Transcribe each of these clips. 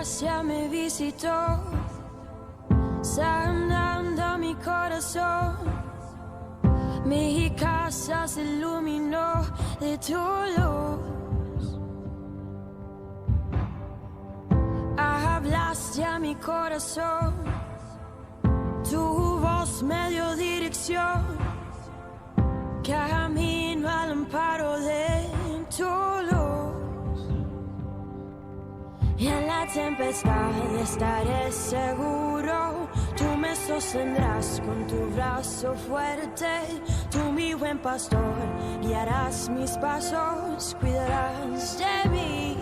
gracia me visitó, sanando mi corazón. Mi casa se iluminó de tu luz. Hablaste a mi corazón, tu voz me dio dirección. Camino al amparo de tu luz. Y en la tempestad estaré seguro. Tú me sostendrás con tu brazo fuerte. Tú, mi buen pastor, guiarás mis pasos, cuidarás de mí.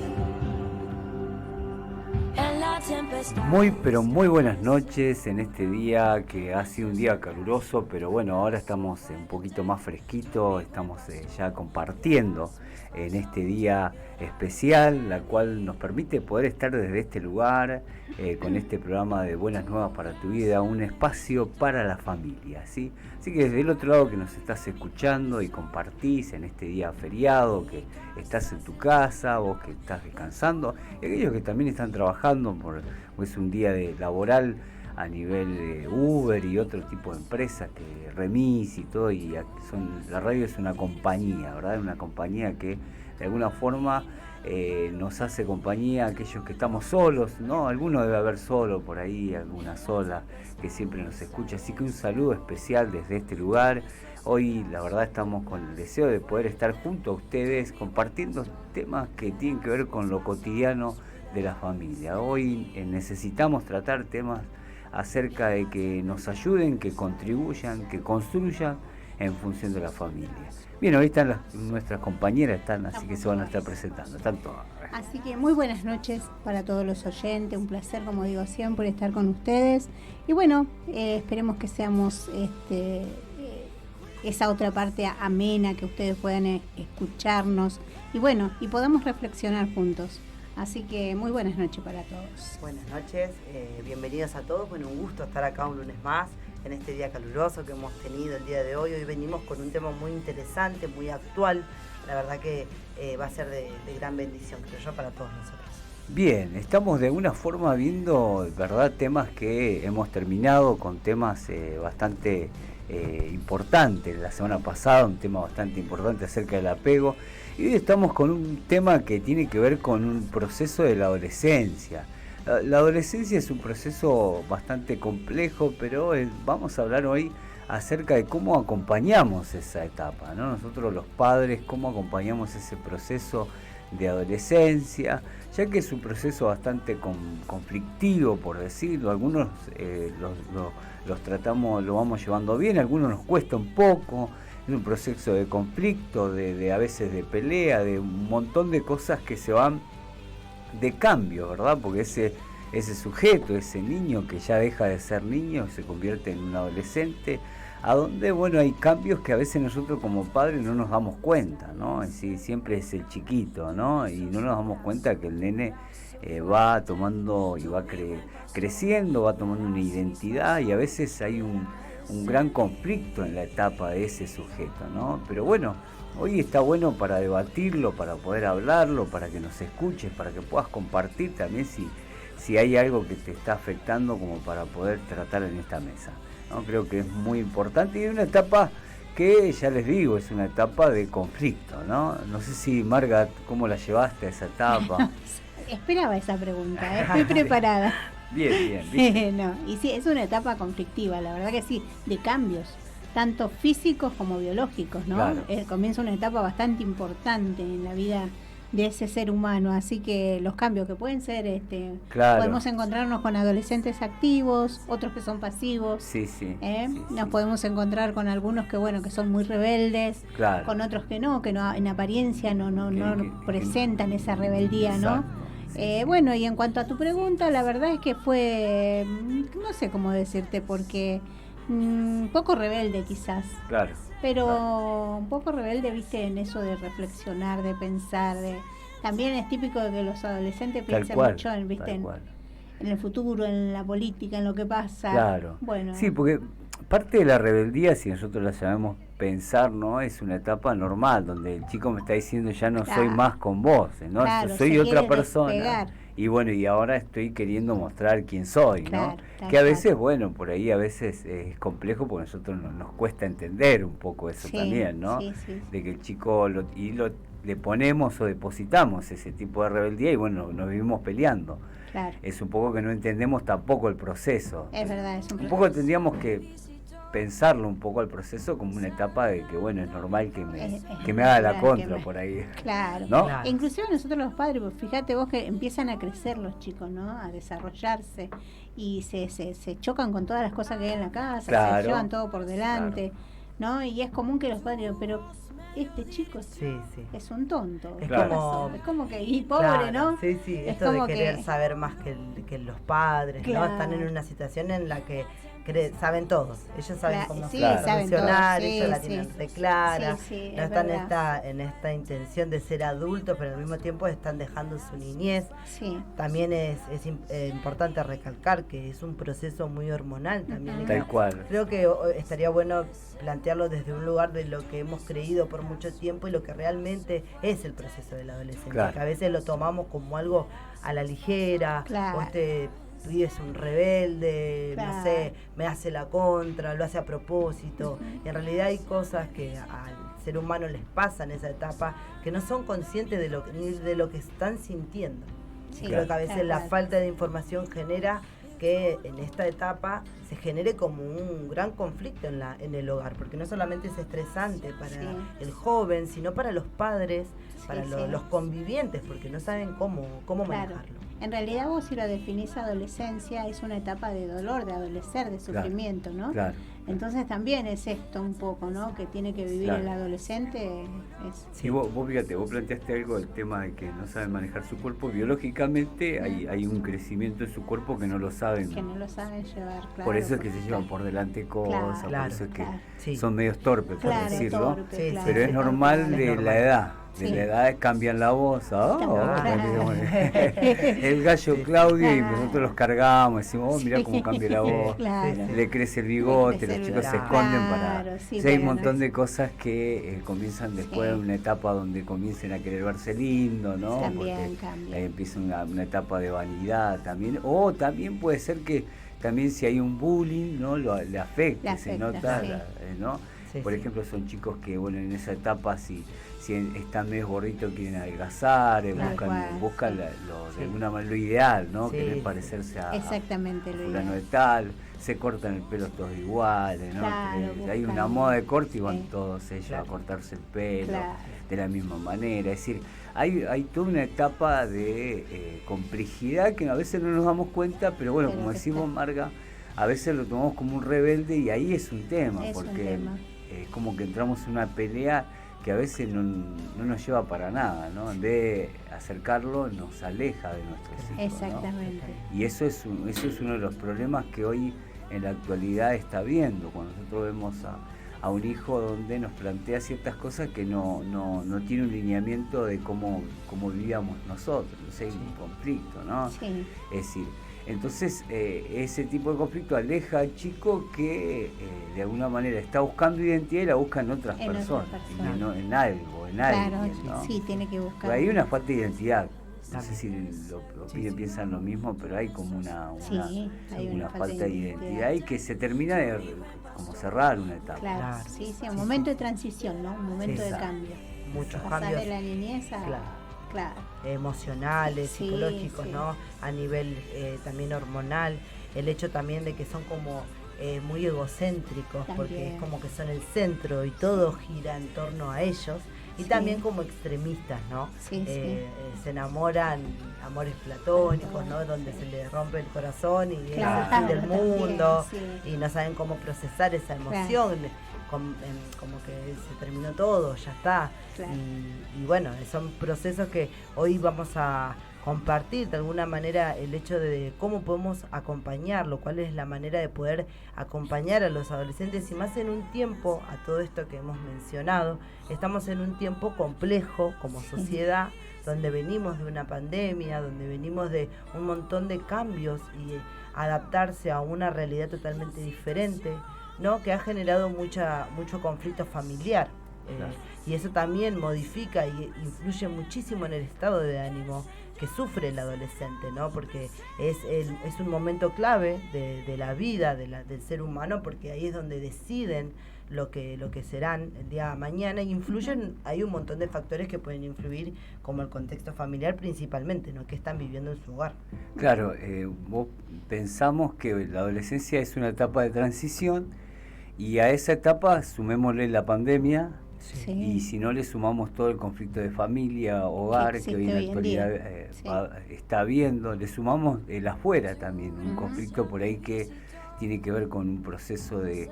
En la tempestad. Muy, pero muy buenas noches en este día que ha sido un día caluroso, pero bueno, ahora estamos un poquito más fresquito, estamos ya compartiendo en este día especial, la cual nos permite poder estar desde este lugar, con este programa de Buenas Nuevas para tu Vida, un espacio para la familia, ¿sí? Así que desde el otro lado que nos estás escuchando y compartís en este día feriado, que estás en tu casa, vos que estás descansando, y aquellos que también están trabajando, porque es un día laboral a nivel de Uber y otro tipo de empresas, que Remis y todo, y la radio es una compañía, ¿verdad? Una compañía que de alguna forma nos hace compañía a aquellos que estamos solos, ¿no? Alguno debe haber solo por ahí, alguna sola que siempre nos escucha, así que un saludo especial desde este lugar. Hoy la verdad estamos con el deseo de poder estar junto a ustedes compartiendo temas que tienen que ver con lo cotidiano de la familia. Hoy necesitamos tratar temas acerca de que nos ayuden, que contribuyan, que construyan en función de la familia. Bien, hoy están nuestras compañeras, así que se van a estar presentando, están todas. Así que muy buenas noches para todos los oyentes, un placer, como digo siempre, estar con ustedes. Y bueno, esperemos que seamos esa otra parte amena, que ustedes puedan escucharnos y bueno, y podamos reflexionar juntos. Así que muy buenas noches para todos. Buenas noches, bienvenidos a todos. Bueno, un gusto estar acá un lunes más en este día caluroso que hemos tenido el día de hoy. Hoy venimos con un tema muy interesante, muy actual. La verdad que va a ser de gran bendición, creo yo, para todos nosotros. Bien, estamos de alguna forma viendo, ¿verdad?, temas que hemos terminado con temas bastante importantes. La semana pasada un tema bastante importante acerca del apego. Y hoy estamos con un tema que tiene que ver con un proceso de la adolescencia. La adolescencia es un proceso bastante complejo, pero vamos a hablar hoy acerca de cómo acompañamos esa etapa, ¿no? Nosotros los padres, cómo acompañamos ese proceso de adolescencia, ya que es un proceso bastante conflictivo, por decirlo. Algunos los tratamos, lo vamos llevando bien, algunos nos cuesta un poco. Es un proceso de conflicto, de a veces de pelea, de un montón de cosas que se van de cambio, ¿verdad? Porque ese sujeto, ese niño que ya deja de ser niño, se convierte en un adolescente, a donde, bueno, hay cambios que a veces nosotros como padres no nos damos cuenta, ¿no? Siempre es el chiquito, ¿no? Y no nos damos cuenta que el nene va tomando y va creciendo, va tomando una identidad, y a veces hay un gran conflicto en la etapa de ese sujeto, ¿no? Pero bueno, hoy está bueno para debatirlo, para poder hablarlo, para que nos escuches, para que puedas compartir también si hay algo que te está afectando, como para poder tratar en esta mesa, ¿no? Creo que es muy importante, y es una etapa que, ya les digo, es una etapa de conflicto, ¿no? No sé si, Marga, ¿cómo la llevaste a esa etapa? Esperaba esa pregunta, estoy preparada. Bien. No, y sí, es una etapa conflictiva, la verdad que sí, de cambios, tanto físicos como biológicos, ¿no? Claro. Comienza una etapa bastante importante en la vida de ese ser humano, así que los cambios que pueden ser, claro, podemos encontrarnos con adolescentes activos, otros que son pasivos, sí, nos podemos encontrar con algunos que, bueno, que son muy rebeldes, claro, con otros que no en apariencia no presentan esa rebeldía, exacto. ¿no? Bueno, y en cuanto a tu pregunta, la verdad es que fue, no sé cómo decirte, porque un poco rebelde quizás. Claro. Pero claro, un poco rebelde, viste, en eso de reflexionar, de pensar, también es típico de que los adolescentes piensen mucho en el futuro, en la política, en lo que pasa. Claro. Bueno. Sí, porque parte de la rebeldía, si nosotros la llamamos pensar, ¿no? Es una etapa normal, donde el chico me está diciendo, ya no soy más con vos, ¿no? Claro, soy otra persona. Despegar. Y bueno, y ahora estoy queriendo mostrar quién soy, ¿no? Que a veces, bueno, por ahí a veces es complejo porque a nosotros nos cuesta entender un poco eso también, ¿no? De que el chico le ponemos o depositamos ese tipo de rebeldía y bueno, nos vivimos peleando. Claro. Es un poco que no entendemos tampoco el proceso. Es verdad, es un proceso. Un poco tendríamos que pensarlo un poco al proceso como una etapa de que bueno, es normal que me haga la contra por ahí. Claro, ¿no? Claro. E inclusive nosotros los padres, pues fíjate vos que empiezan a crecer los chicos, ¿no? A desarrollarse y se chocan con todas las cosas que hay en la casa, se llevan todo por delante, ¿no? Y es común que los padres digan, pero este chico es un tonto. Es como que, y pobre, ¿no? Sí, esto de querer saber más que los padres, ¿no? Están en una situación en la que saben todos, ellos saben cómo solucionar, ellos la tienen clara, no están en esta intención de ser adultos, pero al mismo tiempo están dejando su niñez. También es importante recalcar que es un proceso muy hormonal también. Tal cual. Creo que estaría bueno plantearlo desde un lugar de lo que hemos creído por mucho tiempo y lo que realmente es el proceso de la adolescencia, que a veces lo tomamos como algo a la ligera, o es un rebelde, no sé, me hace la contra, lo hace a propósito. Y en realidad hay cosas que al ser humano les pasa en esa etapa que no son conscientes ni de lo que están sintiendo. Creo que a veces la falta de información genera que en esta etapa se genere como un gran conflicto en el hogar, porque no solamente es estresante para el joven, sino para los padres, para los convivientes, porque no saben cómo manejarlo. En realidad vos si lo definís adolescencia es una etapa de dolor, de adolecer, de sufrimiento, ¿no? Claro. Entonces también es esto un poco, ¿no? Que tiene que vivir el adolescente. Sí, vos fíjate, vos planteaste algo, el tema de que no saben manejar su cuerpo. Biológicamente hay un crecimiento en su cuerpo que no lo saben. Que no lo saben llevar, claro. Por eso es que se llevan por delante cosas, por eso es que son medios torpes, por decirlo. Pero es normal de la edad. De la edad cambian la voz, el gallo Claudio y nosotros los cargamos, decimos, mirá cómo cambia la voz, le crece el bigote, los chicos se esconden hay un montón de cosas que comienzan después de una etapa donde comiencen a querer verse lindo, ¿no? También porque ahí empieza una etapa de vanidad también, o también puede ser que también si hay un bullying, ¿no? Le afecte, se nota, ¿no? Por ejemplo, son chicos que, bueno, en esa etapa si están medio gorditos quieren adelgazar, buscan de alguna manera lo ideal, ¿no? Quieren parecerse a fulano de tal, se cortan el pelo todos iguales, ¿no? Hay una moda de corte y van todos ellos a cortarse el pelo de la misma manera. Es decir, hay toda una etapa de complejidad que a veces no nos damos cuenta, pero bueno, como decimos Marga, a veces lo tomamos como un rebelde y ahí es un tema, porque es como que entramos en una pelea que a veces no nos lleva para nada, ¿no? En vez de acercarlo, nos aleja de nuestros hijos. Exactamente. ¿No? Y eso es uno de los problemas que hoy en la actualidad está viendo, cuando nosotros vemos a un hijo donde nos plantea ciertas cosas que no tiene un lineamiento de cómo vivíamos nosotros, hay un conflicto, ¿no? Sí. Es decir, entonces ese tipo de conflicto aleja al chico que de alguna manera está buscando identidad y la busca en otras personas, y no en algo, en alguien, ¿no? Sí, tiene que buscar. Pero hay una falta de identidad. No sé si los pibes piensan lo mismo, pero hay como una falta de identidad y que se termina de como cerrar una etapa. Claro, un momento de transición, ¿no? Un momento de cambio. Muchos pasar cambios. De la niñez a... emocionales, psicológicos, ¿no? A nivel también hormonal, el hecho también de que son como muy egocéntricos, porque es como que son el centro y todo gira en torno a ellos, y también como extremistas, ¿no? Se enamoran, amores platónicos, ¿no? Donde se les rompe el corazón y es el fin del mundo, y no saben cómo procesar esa emoción. Como que se terminó todo, ya está. Y bueno, son procesos que hoy vamos a compartir de alguna manera, el hecho de cómo podemos acompañarlo, cuál es la manera de poder acompañar a los adolescentes, y más en un tiempo, a todo esto que hemos mencionado, estamos en un tiempo complejo como sociedad, donde venimos de una pandemia, donde venimos de un montón de cambios y adaptarse a una realidad totalmente diferente, ¿no? Que ha generado mucho conflicto familiar, y eso también modifica y influye muchísimo en el estado de ánimo sufre el adolescente, ¿no? Porque es un momento clave de la vida del ser humano, porque ahí es donde deciden lo que serán el día de mañana, y hay un montón de factores que pueden influir, como el contexto familiar principalmente, ¿no? Que están viviendo en su hogar. Claro, vos pensamos que la adolescencia es una etapa de transición, y a esa etapa sumémosle la pandemia, sí. Y si no le sumamos todo el conflicto de familia, hogar, que hoy en la actualidad está habiendo, le sumamos el afuera también, un conflicto por ahí que tiene que ver con un proceso de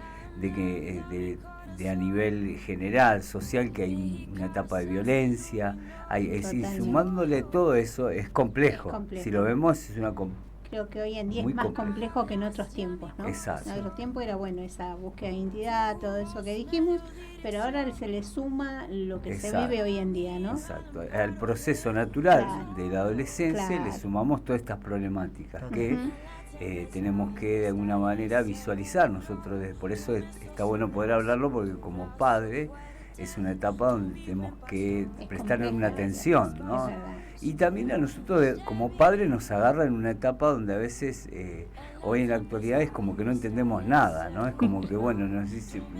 a nivel general, social, que hay una etapa de violencia, sumándole todo eso es complejo. Si lo vemos, es una creo que hoy en día es más complejo que en otros tiempos, ¿no? Exacto. En otros tiempos era esa búsqueda de identidad, todo eso que dijimos, pero ahora se le suma lo que se vive hoy en día, ¿no? Exacto. Al proceso natural de la adolescencia le sumamos todas estas problemáticas que tenemos que de alguna manera visualizar nosotros. Por eso está bueno poder hablarlo, porque como padre es una etapa donde tenemos que prestar una atención, ¿no? Y también a nosotros como padres nos agarra en una etapa donde a veces, hoy en la actualidad, es como que no entendemos nada, ¿no? Es como que, bueno,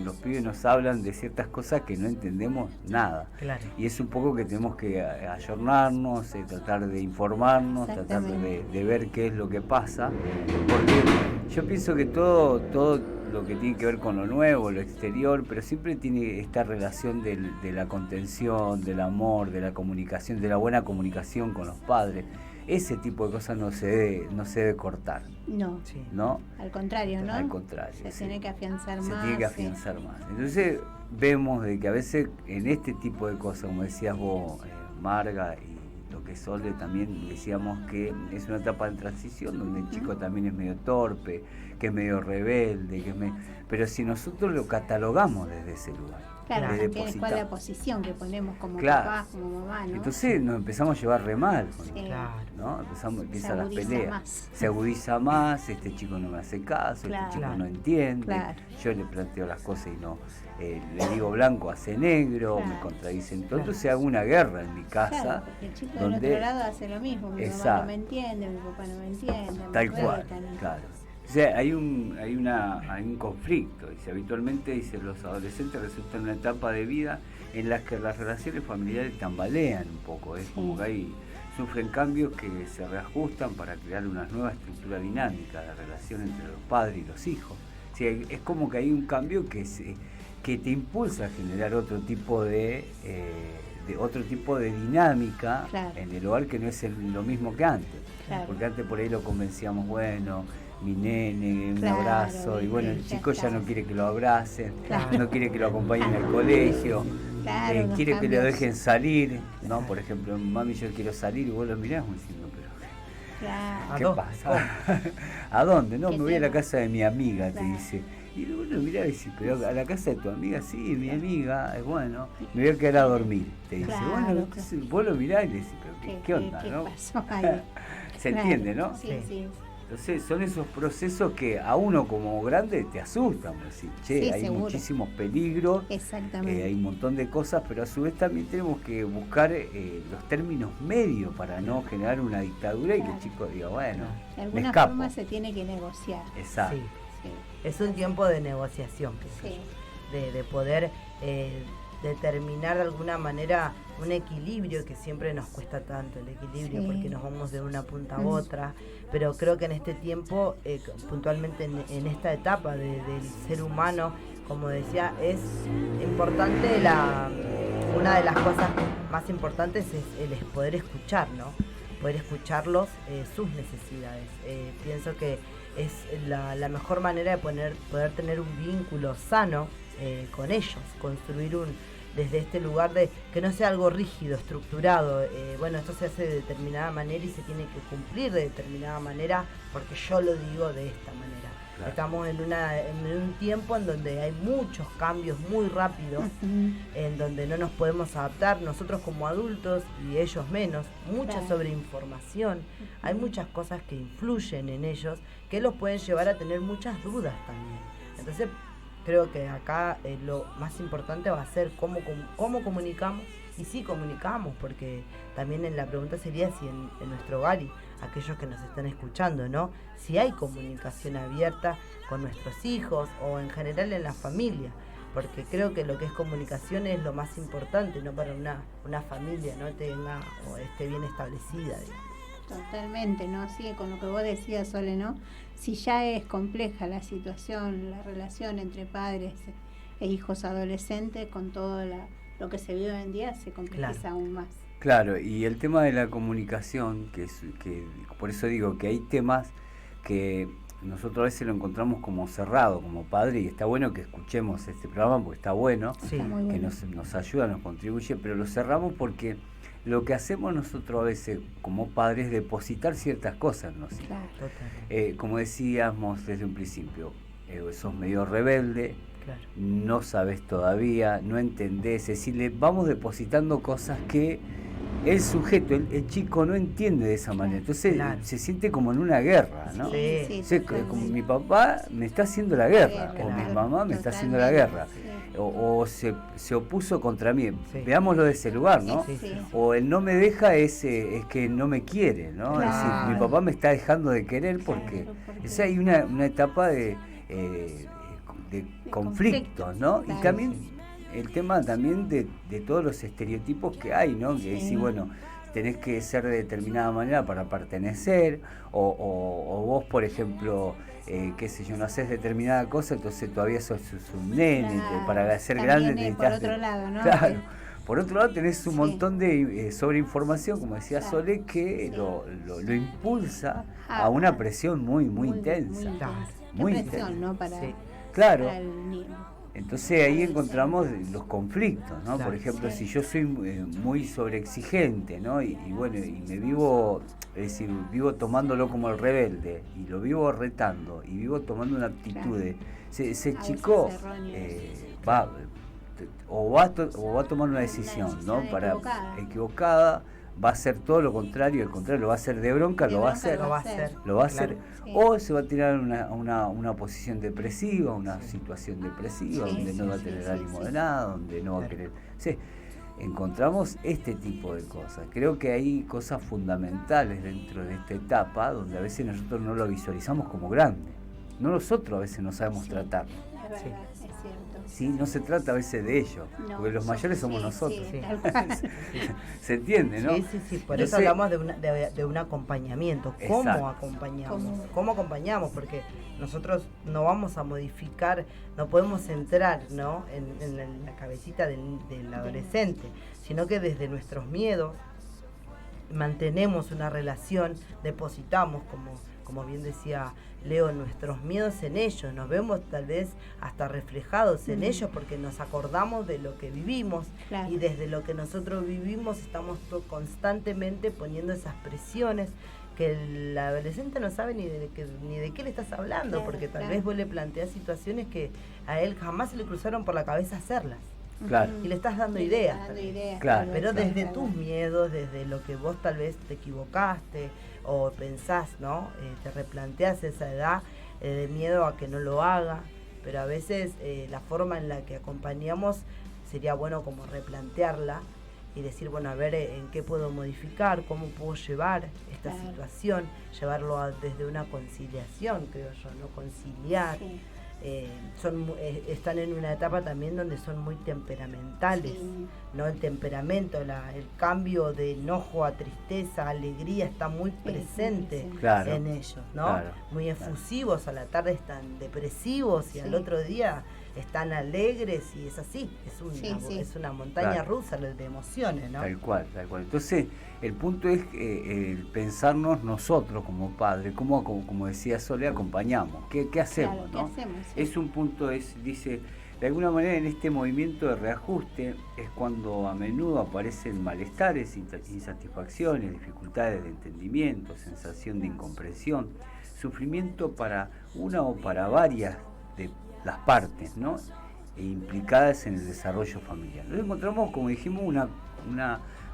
los pibes nos hablan de ciertas cosas que no entendemos nada. Claro. Y es un poco que tenemos que ayornarnos, tratar de informarnos, tratar de ver qué es lo que pasa. Porque yo pienso que todo lo que tiene que ver con lo nuevo, lo exterior, pero siempre tiene esta relación de la contención, del amor, de la comunicación, de la buena comunicación con los padres. Ese tipo de cosas no se debe cortar. No. Sí. ¿No? Al contrario, ¿no? Al contrario. Se tiene que afianzar más. Se tiene que afianzar más. Entonces vemos de que a veces en este tipo de cosas, como decías vos, Marga, y lo que Sole también decíamos, que es una etapa de transición donde el chico también es medio torpe, que es medio rebelde, pero si nosotros lo catalogamos desde ese lugar, claro, también cuál es la posición que ponemos como papá, como mamá, ¿no? Entonces nos empezamos a llevar re mal con ¿no? Empiezan las peleas, se agudiza más, este chico no me hace caso, este chico no entiende, yo le planteo las cosas y no, le digo blanco, hace negro, me contradicen todo. Entonces hago una guerra en mi casa. El chico del otro lado hace lo mismo, mi mamá no me entiende, mi papá no me entiende. Tal cual, claro. O sea, hay un conflicto, y habitualmente los adolescentes resultan en una etapa de vida en la que las relaciones familiares tambalean un poco, es como que sufren cambios que se reajustan para crear una nueva estructura dinámica de relación entre los padres y los hijos. O sea, es como que hay un cambio que te impulsa a generar otro tipo de dinámica en el hogar, que no es lo mismo que antes. Porque antes por ahí lo convencíamos, bueno, mi nene, un abrazo, y bueno, el chico ya no quiere que lo abracen, no quiere que lo acompañen al colegio, quiere que lo dejen salir, ¿no? Por ejemplo, mami, yo quiero salir, y vos lo mirás diciendo, pero ¿qué pasa? ¿A dónde? No, me voy a la casa de mi amiga, te dice. Y vos lo mirás y decís, pero a la casa de tu amiga, sí, mi amiga, es bueno, me voy a quedar a dormir, te dice. Bueno, entonces vos lo mirás y le decís, pero ¿qué onda, no? Pasó ahí? Se entiende, ¿no? Sí. Entonces son esos procesos que a uno como grande te asustan, decir, hay muchísimos peligros, hay un montón de cosas, pero a su vez también tenemos que buscar los términos medios para no generar una dictadura y que el chico diga, bueno, de alguna forma se tiene que negociar. Exacto. Sí. Es un tiempo de negociación, de poder determinar de alguna manera un equilibrio, que siempre nos cuesta tanto el equilibrio, porque nos vamos de una punta a otra, pero creo que en este tiempo, puntualmente en esta etapa del ser humano, como decía, es importante, una de las cosas más importantes es el poder escuchar, ¿no? Poder escucharlos, sus necesidades. Pienso que es la mejor manera de poder tener un vínculo sano con ellos, construir desde este lugar de que no sea algo rígido, estructurado, bueno, esto se hace de determinada manera y se tiene que cumplir de determinada manera porque yo lo digo de esta manera. Claro. Estamos en un tiempo en donde hay muchos cambios muy rápidos, en donde no nos podemos adaptar nosotros como adultos y ellos menos, mucha sobreinformación, hay muchas cosas que influyen en ellos que los pueden llevar a tener muchas dudas también. Entonces creo que acá lo más importante va a ser cómo comunicamos, Y sí, comunicamos, porque también en la pregunta sería si en nuestro hogar y aquellos que nos están escuchando, ¿no? Si hay comunicación abierta con nuestros hijos o en general en la familia, porque creo que lo que es comunicación es lo más importante, ¿no? Para una familia, ¿no? Tenga o esté bien establecida, digamos. Totalmente, ¿no? Sí, con lo que vos decías, Sole, ¿no? Si ya es compleja la situación, la relación entre padres e hijos adolescentes, con todo lo que se vive hoy en día, se complejiza aún más. Claro, y el tema de la comunicación, que por eso digo que hay temas que nosotros a veces lo encontramos como cerrado, como padre, y está bueno que escuchemos este programa porque está bueno, sí, que nos ayuda, nos contribuye, pero lo cerramos porque lo que hacemos nosotros a veces como padres es depositar ciertas cosas en los hijos. Claro. Como decíamos desde un principio, sos medio rebelde, claro, no sabes todavía, no entendés, es decir, le vamos depositando cosas que el sujeto, el chico no entiende de esa manera, entonces claro, se siente como en una guerra, ¿no? Sí, como mi papá me está haciendo la guerra, o mi mamá me está haciendo la guerra. O se opuso contra mí, veámoslo de ese lugar, ¿no? O el no me deja es que no me quiere, ¿no? Claro. Es decir, mi papá me está dejando de querer porque esa hay una etapa de conflictos, ¿no? Claro. Y también el tema también de todos los estereotipos que hay, ¿no? Que decir, bueno, tenés que ser de determinada manera para pertenecer, o vos, por ejemplo, qué sé yo, no haces determinada cosa, entonces todavía sos un nene, claro, para ser grande necesitas... Por otro lado, ¿no? Claro. Por otro lado tenés un montón de sobreinformación, como decía claro, Sole, que lo impulsa a una presión muy intensa. Muy intensa, ¿no? Para claro. Para el niño. Entonces ahí encontramos los conflictos, ¿no? Claro, por ejemplo, si yo soy muy sobreexigente, ¿no? Y bueno, y me vivo, es decir, vivo tomándolo como el rebelde, y lo vivo retando, y vivo tomando una actitud de... Ese chico va a tomar una decisión, ¿no? Equivocada, va a hacer todo lo contrario, lo va a hacer de bronca, lo va a hacer, sí, o se va a tirar una posición depresiva, una situación depresiva, donde no va a tener ánimo de nada, donde no va a querer. Sí, encontramos este tipo de cosas. Creo que hay cosas fundamentales dentro de esta etapa donde a veces nosotros no lo visualizamos como grande. No nosotros a veces no sabemos tratarlo. Es verdad, es cierto. Sí, no se trata a veces de ellos, porque los mayores somos nosotros. Se entiende, ¿no? Sí, por eso hablamos de un acompañamiento. ¿Cómo acompañamos? ¿Cómo acompañamos? Porque nosotros no vamos a modificar, no podemos entrar, ¿no? en la cabecita del adolescente, sino que desde nuestros miedos mantenemos una relación, depositamos, como bien decía Leo, nuestros miedos en ellos, nos vemos tal vez hasta reflejados en ellos porque nos acordamos de lo que vivimos, claro, y desde lo que nosotros vivimos estamos constantemente poniendo esas presiones que el adolescente no sabe ni de qué le estás hablando, claro, porque tal vez vos le planteás situaciones que a él jamás se le cruzaron por la cabeza hacerlas. Claro. Y le estás dando ideas. Claro. Pero desde tus miedos, desde lo que vos tal vez te equivocaste o pensás, ¿no? Te replanteás esa edad de miedo a que no lo haga, pero a veces la forma en la que acompañamos sería bueno como replantearla y decir, bueno, a ver en qué puedo modificar, cómo puedo llevar esta situación, llevarlo desde una conciliación, creo yo, ¿no? Conciliar. Sí. Están en una etapa también donde son muy temperamentales, ¿no? El temperamento, el cambio de enojo a tristeza, alegría está muy presente claro, en ellos, ¿no? Claro, muy efusivos, a la tarde están depresivos y al otro día están alegres, y es así, es una montaña rusa de emociones, ¿no? Tal cual. Entonces, el punto es pensarnos nosotros como padres, como decía Sole, acompañamos, ¿qué hacemos? Claro, ¿no? ¿qué hacemos? Es un punto, dice, de alguna manera en este movimiento de reajuste es cuando a menudo aparecen malestares, insatisfacciones, dificultades de entendimiento, sensación de incomprensión, sufrimiento para una o para varias de las partes, ¿no? Implicadas en el desarrollo familiar. Nos encontramos, como dijimos,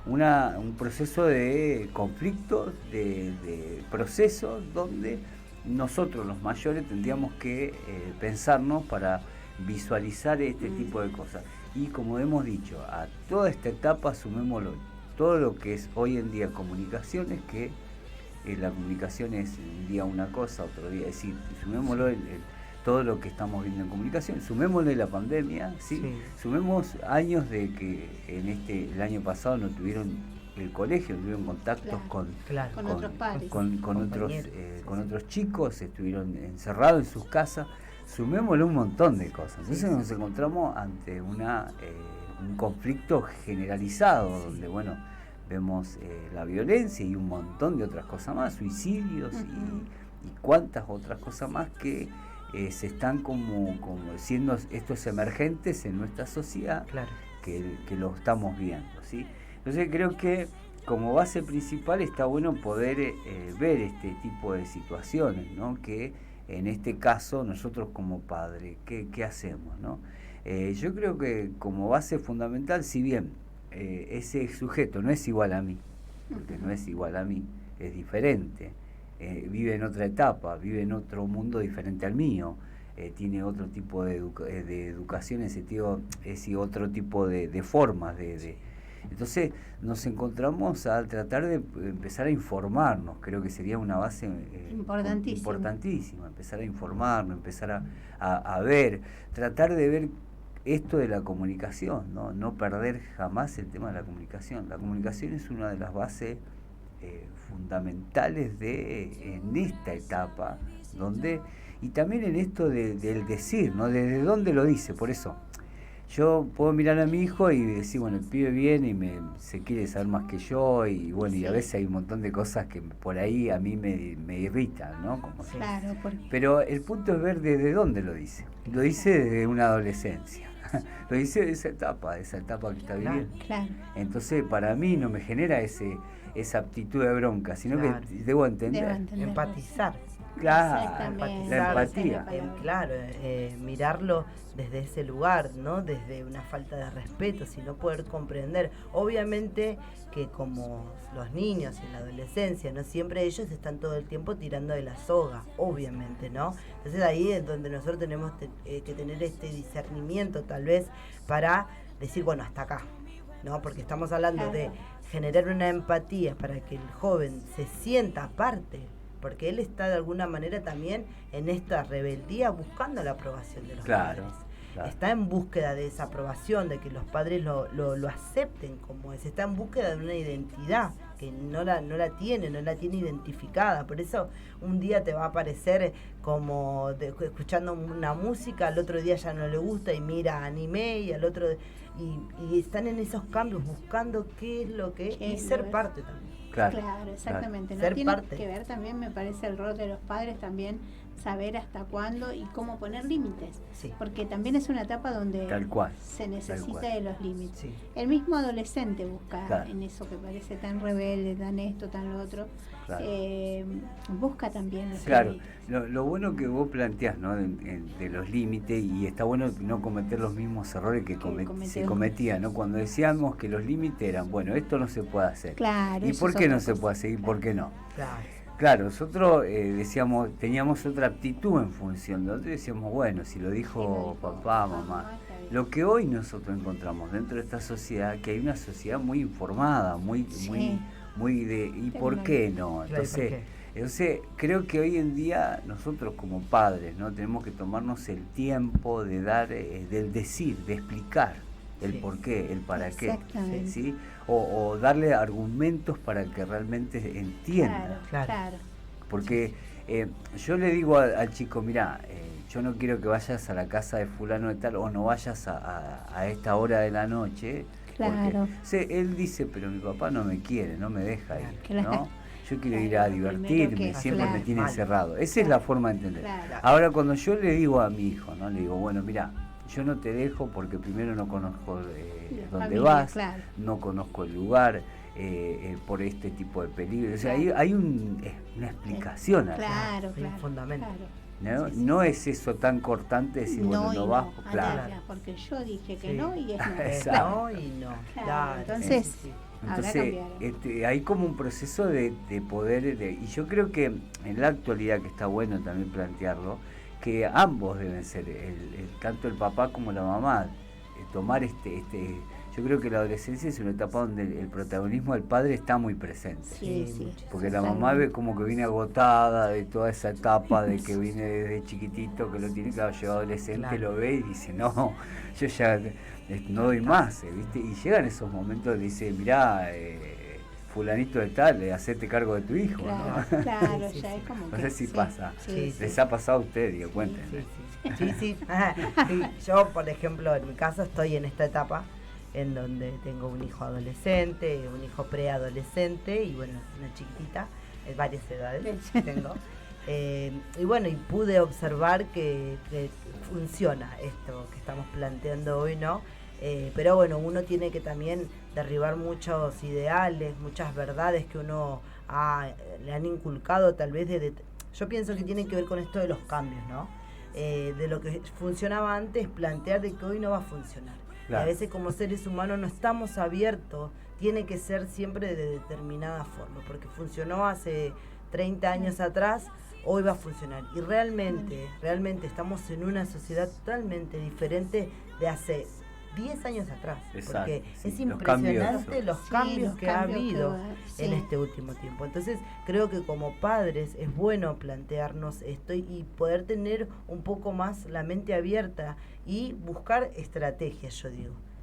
un proceso de conflictos, de procesos donde nosotros los mayores tendríamos que pensarnos para visualizar este tipo de cosas. y como hemos dicho, a toda esta etapa sumémoslo todo lo que es hoy en día comunicaciones, que la comunicación es un día una cosa, otro día, es decir, sumémoslo todo lo que estamos viendo en comunicación, sumémosle la pandemia, ¿sí? Sumemos años de que el año pasado no tuvieron el colegio, no tuvieron contactos con otros padres, con otros chicos, estuvieron encerrados en sus casas, sumémosle un montón de cosas. Entonces nos encontramos ante un conflicto generalizado, donde vemos la violencia y un montón de otras cosas más, suicidios y cuantas otras cosas más que se están como siendo estos emergentes en nuestra sociedad, que lo estamos viendo, ¿sí? Entonces creo que como base principal está bueno poder ver este tipo de situaciones, ¿no? Que en este caso nosotros como padres, ¿qué hacemos, no? Yo creo que como base fundamental, si bien ese sujeto no es igual a mí, porque no es igual a mí, es diferente, vive en otra etapa, vive en otro mundo diferente al mío, tiene otro tipo de educación, en sentido, otro tipo de formas entonces nos encontramos a tratar de empezar a informarnos. Creo que sería una base importantísima, empezar a informarnos, empezar a ver, tratar de ver esto de la comunicación, no perder jamás el tema de la comunicación. La comunicación es una de las bases fundamentales en esta etapa, y también en esto del decir, ¿no? Desde dónde lo dice. Por eso yo puedo mirar a mi hijo y decir, bueno, el pibe viene y se quiere saber más que yo, y y a veces hay un montón de cosas que por ahí a mí me irritan, ¿no? Pero el punto es ver desde dónde lo dice. Lo dice desde una adolescencia. Lo dice de esa etapa que está viviendo. Entonces para mí no me genera esa aptitud de bronca, sino que debo entender. Empatizar. Claro, la empatía. Mirarlo desde ese lugar, no desde una falta de respeto, sino poder comprender. Obviamente que como los niños en la adolescencia, no siempre ellos están todo el tiempo tirando de la soga, obviamente, ¿no? Entonces ahí es donde nosotros tenemos que tener este discernimiento tal vez para decir, bueno, hasta acá, ¿no? Porque estamos hablando de generar una empatía para que el joven se sienta parte, porque él está de alguna manera también en esta rebeldía buscando la aprobación de los padres. Está en búsqueda de esa aprobación, de que los padres lo acepten como es. Está en búsqueda de una identidad que no la tiene identificada. Por eso un día te va a aparecer como escuchando una música, al otro día ya no le gusta y mira anime, y al otro y están en esos cambios buscando qué es lo que es y ser parte también. Claro, exactamente. No tiene que ver también, me parece, el rol de los padres también, saber hasta cuándo y cómo poner límites. Porque también es una etapa donde se necesita de los límites. El mismo adolescente busca en eso que parece tan rebelde, tan esto, tan lo otro. Busca también los límites. Lo bueno que vos planteás, ¿no? de los límites, y está bueno no cometer los mismos errores que se cometían, ¿no? Cuando decíamos que los límites eran, bueno, esto no se puede hacer. ¿Y por qué no se puede hacer? ¿Y por qué no? Claro, nosotros teníamos otra actitud en función. Nosotros decíamos, bueno, si lo dijo papá, mamá. Lo que hoy nosotros encontramos dentro de esta sociedad, que hay una sociedad muy informada, muy de ¿y por qué no? Entonces creo que hoy en día nosotros como padres, ¿no? Tenemos que tomarnos el tiempo de dar, del decir, de explicar el por qué, el para qué, ¿sí? O darle argumentos para que realmente entienda. Porque yo le digo al chico, mira, yo no quiero que vayas a la casa de fulano de tal, o no vayas a esta hora de la noche. Porque él dice, pero mi papá no me quiere, no me deja ir, ¿no? Yo quiero ir a divertirme, siempre me tiene encerrado. Esa es la forma de entender. Ahora, cuando yo le digo a mi hijo, ¿no? Le digo, bueno, mira, yo no te dejo porque primero no conozco dónde vas, no conozco el lugar, por este tipo de peligro. O sea, hay una explicación acá. Un fundamento. ¿No? No es eso tan cortante decir, bueno, no vas, porque yo dije que no y es no y no. Entonces hay como un proceso de poder, y yo creo que en la actualidad, que está bueno también plantearlo, que ambos deben ser, tanto el papá como la mamá, tomar yo creo que la adolescencia es una etapa donde el protagonismo del padre está muy presente. Sí. Porque la mamá ve como que viene agotada de toda esa etapa, de que viene desde chiquitito, que lo tiene, claro, llega adolescente, lo ve y dice, no, yo ya no doy más, ¿viste? Y llegan esos momentos donde dice, mirá, fulanito de tal, hacerte cargo de tu hijo, claro, ¿no? Claro, ya es como no sé si pasa. Sí. ¿Les ha pasado a ustedes? Digo, cuéntenme. Sí. Yo, por ejemplo, en mi caso estoy en esta etapa en donde tengo un hijo adolescente, un hijo preadolescente y bueno, una chiquitita, varias edades tengo. Y bueno, y pude observar que funciona esto que estamos planteando hoy, ¿no? Pero bueno, uno tiene que también derribar muchos ideales, muchas verdades que uno le han inculcado tal vez yo pienso que tiene que ver con esto de los cambios, ¿no? De lo que funcionaba antes, plantear de que hoy no va a funcionar. Claro. Y a veces como seres humanos no estamos abiertos, tiene que ser siempre de determinada forma, porque funcionó hace 30 años atrás, hoy va a funcionar. Y realmente estamos en una sociedad totalmente diferente de hace 10 años atrás. Exacto, porque sí, es impresionante los cambios que ha habido en sí. este último tiempo. Entonces creo que como padres es bueno plantearnos esto y poder tener un poco más la mente abierta y buscar estrategias,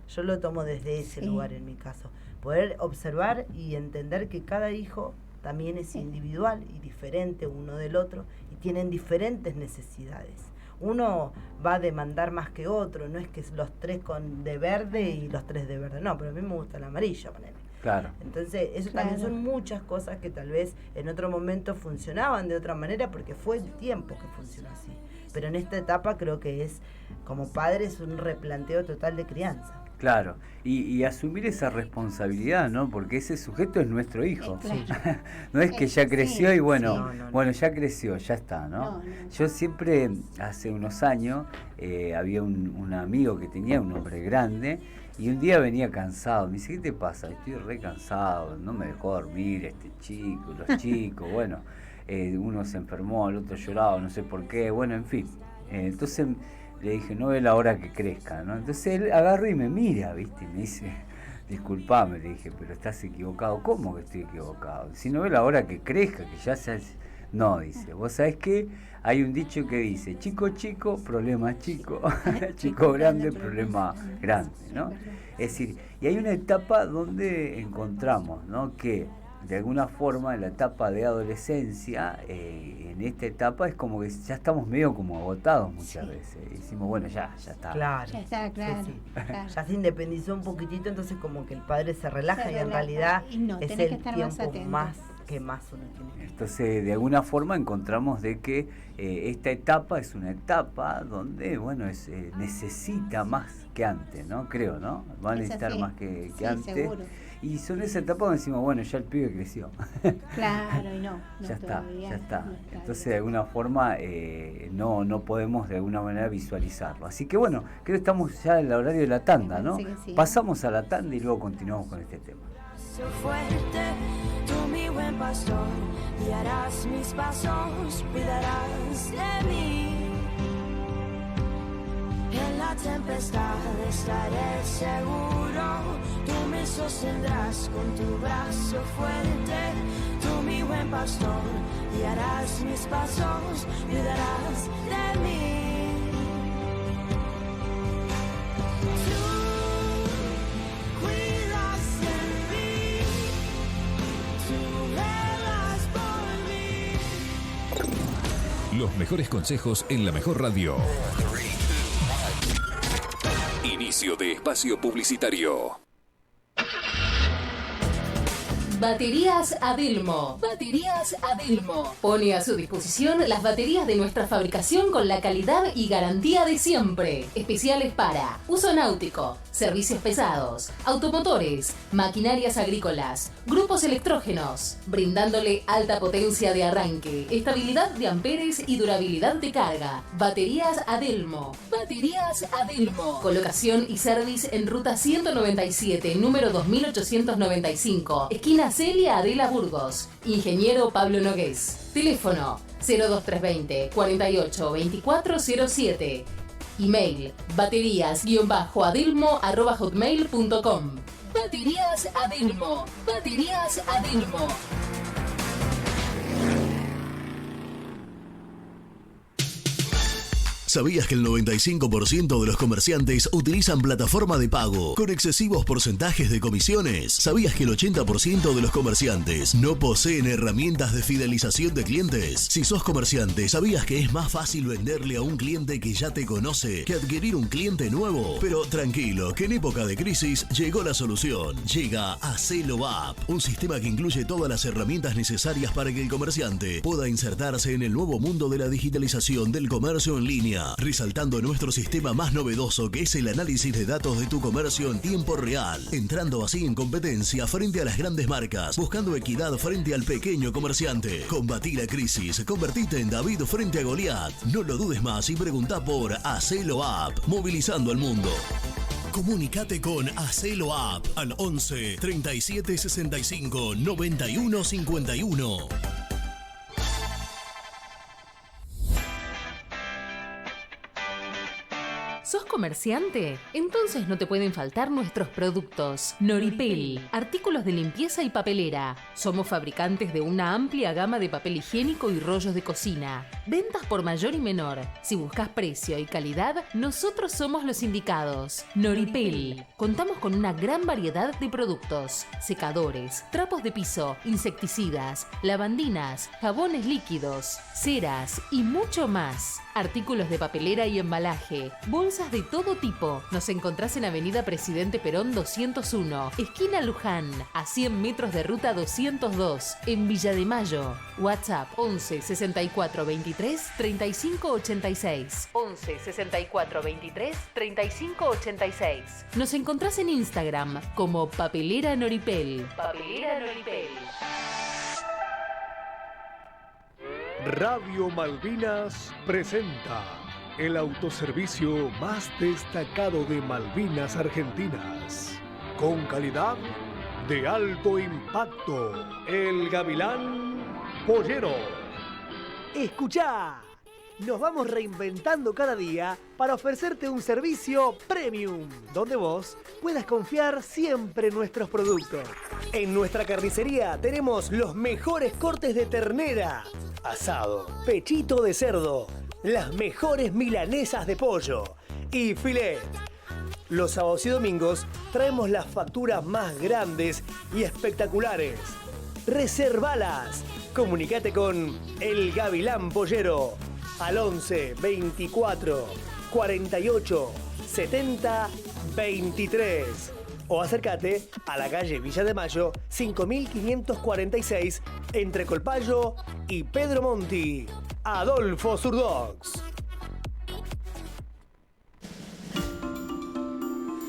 yo lo tomo desde ese lugar en mi caso, poder observar y entender que cada hijo también es individual y diferente uno del otro y tienen diferentes necesidades. Uno va a demandar más que otro, no es que los tres de verde y los tres de verde, no, pero a mí me gusta el amarillo, ponele. Claro. Entonces, eso también son muchas cosas que tal vez en otro momento funcionaban de otra manera porque fue el tiempo que funcionó así. Pero en esta etapa creo que como padres, un replanteo total de crianza. Claro, y asumir esa responsabilidad, ¿no? Porque ese sujeto es nuestro hijo. Claro. No es que ya creció y bueno, No. Ya creció, ya está, ¿no? Yo siempre, hace unos años, había un amigo que tenía un hombre grande y un día venía cansado. Me dice, ¿qué te pasa? Estoy re cansado, no me dejó dormir este chico, los chicos, bueno, uno se enfermó, el otro lloraba, no sé por qué, bueno, en fin. Entonces le dije, no ve la hora que crezca, ¿no? Entonces él agarra y me mira, ¿viste? Y me dice, disculpame, le dije, pero estás equivocado. ¿Cómo que estoy equivocado? Si no ve la hora que crezca, que ya se... No, dice, vos sabés que hay un dicho que dice, chico, problema chico, chico grande, problema grande, ¿no? Es decir, y hay una etapa donde encontramos, ¿no? Que de alguna forma en la etapa de adolescencia, en esta etapa es como que ya estamos medio como agotados muchas veces. Y decimos, bueno, ya está. Claro. Ya está, claro. Claro. Ya se independizó un poquitito, entonces como que el padre se relaja y en realidad es el tiempo más que más uno tiene. Entonces, de alguna forma encontramos de que esta etapa es una etapa donde, bueno, necesita más que antes, ¿no? Creo, ¿no? Va a necesitar más que antes. Seguro. Y son esa etapa donde decimos, bueno, ya el pibe creció. Claro, y no ya está. No Entonces, de alguna forma, no podemos de alguna manera visualizarlo. Así que, bueno, creo que estamos ya en el horario de la tanda, ¿no? Sí. Pasamos a la tanda y luego continuamos con este tema. Fuerte, tú mi buen pastor, guiarás mis pasos, cuidarás de mí. En la tempestad estaré seguro, tú me sostendrás con tu brazo fuerte. Tú mi buen pastor, guiarás mis pasos, cuidarás de mí. Los mejores consejos en la mejor radio. Inicio de espacio publicitario. Baterías Adelmo. Baterías Adelmo. Pone a su disposición las baterías de nuestra fabricación con la calidad y garantía de siempre. Especiales para uso náutico, servicios pesados, automotores, maquinarias agrícolas, grupos electrógenos, brindándole alta potencia de arranque, estabilidad de amperes y durabilidad de carga. Baterías Adelmo. Baterías Adelmo. Colocación y service en ruta 197, número 2895, esquina Celia Adela Burgos. Ingeniero Pablo Nogués. Teléfono 02320 48 2407. Email baterías-adelmo@hotmail.com. Baterías Adelmo. Baterías Adelmo. ¿Sabías que el 95% de los comerciantes utilizan plataforma de pago con excesivos porcentajes de comisiones? ¿Sabías que el 80% de los comerciantes no poseen herramientas de fidelización de clientes? Si sos comerciante, ¿sabías que es más fácil venderle a un cliente que ya te conoce que adquirir un cliente nuevo? Pero tranquilo, que en época de crisis llegó la solución. Llega Hacelo App, un sistema que incluye todas las herramientas necesarias para que el comerciante pueda insertarse en el nuevo mundo de la digitalización del comercio en línea, resaltando nuestro sistema más novedoso, que es el análisis de datos de tu comercio en tiempo real, entrando así en competencia frente a las grandes marcas, buscando equidad frente al pequeño comerciante. Combatí la crisis, convertite en David frente a Goliat. No lo dudes más y preguntá por Hacelo App, movilizando al mundo. Comunicate con Hacelo App al 11 37 65 91 51. ¿Sos comerciante? Entonces no te pueden faltar nuestros productos. Noripel, artículos de limpieza y papelera. Somos fabricantes de una amplia gama de papel higiénico y rollos de cocina. Ventas por mayor y menor. Si buscas precio y calidad, nosotros somos los indicados. Noripel. Contamos con una gran variedad de productos. Secadores, trapos de piso, insecticidas, lavandinas, jabones líquidos, ceras y mucho más. Artículos de papelera y embalaje. Bolsas de todo tipo. Nos encontrás en Avenida Presidente Perón 201, esquina Luján, a 100 metros de ruta 202, en Villa de Mayo. WhatsApp 11 64 23 35 86. 11 64 23 35 86. Nos encontrás en Instagram como Papelera Noripel. Papelera Noripel. Radio Malvinas presenta el autoservicio más destacado de Malvinas Argentinas, con calidad de alto impacto, el Gavilán Pollero. Escuchá, nos vamos reinventando cada día para ofrecerte un servicio premium, donde vos puedas confiar siempre en nuestros productos. En nuestra carnicería tenemos los mejores cortes de ternera, asado, pechito de cerdo, las mejores milanesas de pollo y filet. Los sábados y domingos traemos las facturas más grandes y espectaculares. Reservalas. Comunicate con El Gavilán Pollero al 11 24 48 70 23 o acércate a la calle Villa de Mayo 5546 entre Colpallo y Pedro Monti. Adolfo Surdox.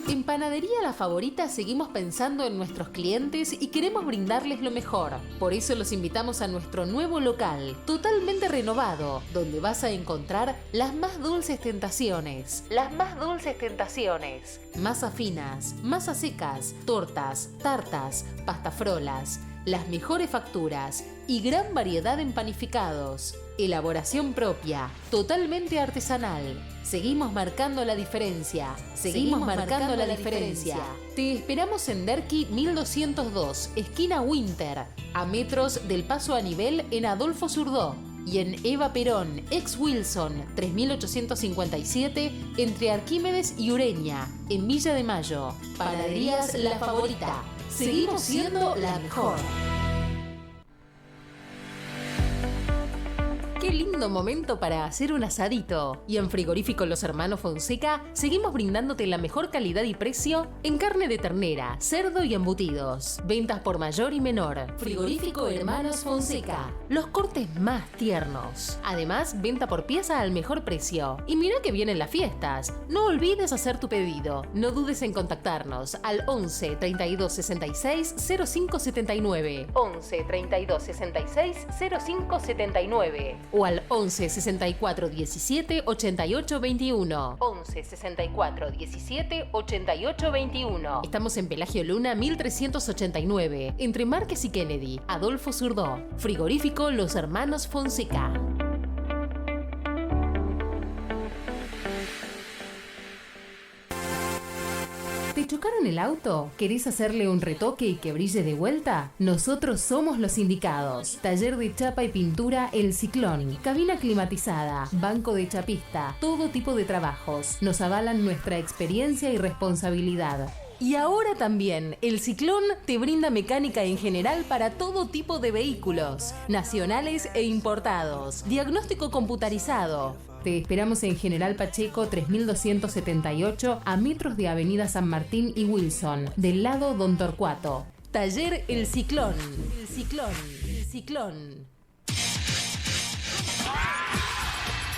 En Panadería La Favorita seguimos pensando en nuestros clientes y queremos brindarles lo mejor. Por eso los invitamos a nuestro nuevo local, totalmente renovado, donde vas a encontrar las más dulces tentaciones. Las más dulces tentaciones. Masas finas, masas secas, tortas, tartas, pastafrolas, las mejores facturas y gran variedad en panificados. Elaboración propia, totalmente artesanal. Seguimos marcando la diferencia. Seguimos marcando la diferencia. Te esperamos en Derqui 1202, esquina Winter, a metros del paso a nivel en Adolfo Surdó. Y en Eva Perón, ex Wilson, 3857, entre Arquímedes y Ureña, en Villa de Mayo. Panaderías La Favorita. Seguimos siendo la mejor. Qué lindo momento para hacer un asadito. Y en Frigorífico Los Hermanos Fonseca seguimos brindándote la mejor calidad y precio en carne de ternera, cerdo y embutidos. Ventas por mayor y menor. Frigorífico Hermanos Fonseca. Los cortes más tiernos. Además, venta por pieza al mejor precio. Y mira que vienen las fiestas. No olvides hacer tu pedido. No dudes en contactarnos al 11 32 66 05 79. 11 32 66 05 79. O al 11 64 17 88 21. 11 64 17 88 21. Estamos en Pelagio Luna 1389, entre Márquez y Kennedy. Adolfo Surdó. Frigorífico Los Hermanos Fonseca. en el auto? ¿Querés hacerle un retoque y que brille de vuelta? Nosotros somos los indicados. Taller de chapa y pintura El Ciclón. Cabina climatizada, banco de chapista, todo tipo de trabajos. Nos avalan nuestra experiencia y responsabilidad. Y ahora también, El Ciclón te brinda mecánica en general para todo tipo de vehículos, nacionales e importados. Diagnóstico computarizado. Te esperamos en General Pacheco 3278 a metros de Avenida San Martín y Wilson, del lado Don Torcuato. Taller El Ciclón. El Ciclón. El Ciclón.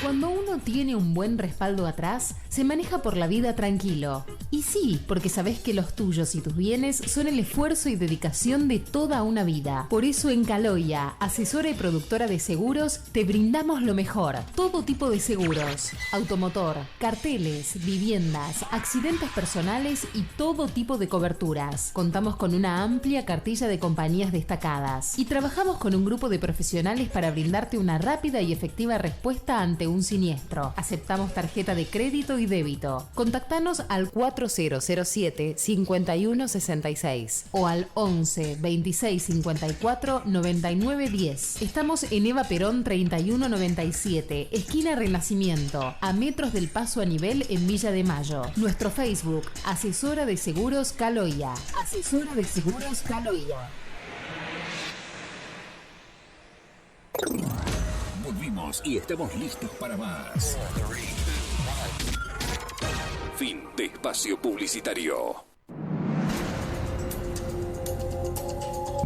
Cuando uno tiene un buen respaldo atrás, se maneja por la vida tranquilo. Y sí, porque sabés que los tuyos y tus bienes son el esfuerzo y dedicación de toda una vida. Por eso en Caloya, asesora y productora de seguros, te brindamos lo mejor. Todo tipo de seguros. Automotor, carteles, viviendas, accidentes personales y todo tipo de coberturas. Contamos con una amplia cartilla de compañías destacadas. Y trabajamos con un grupo de profesionales para brindarte una rápida y efectiva respuesta ante un siniestro. Aceptamos tarjeta de crédito y débito. Contactanos al 4007-5166 o al 11 26 54 99 10. Estamos en Eva Perón 3197, esquina Renacimiento, a metros del paso a nivel en Villa de Mayo. Nuestro Facebook, Asesora de Seguros Caloya. Asesora de Seguros Caloya. Volvimos y estamos listos para más. Fin de espacio publicitario.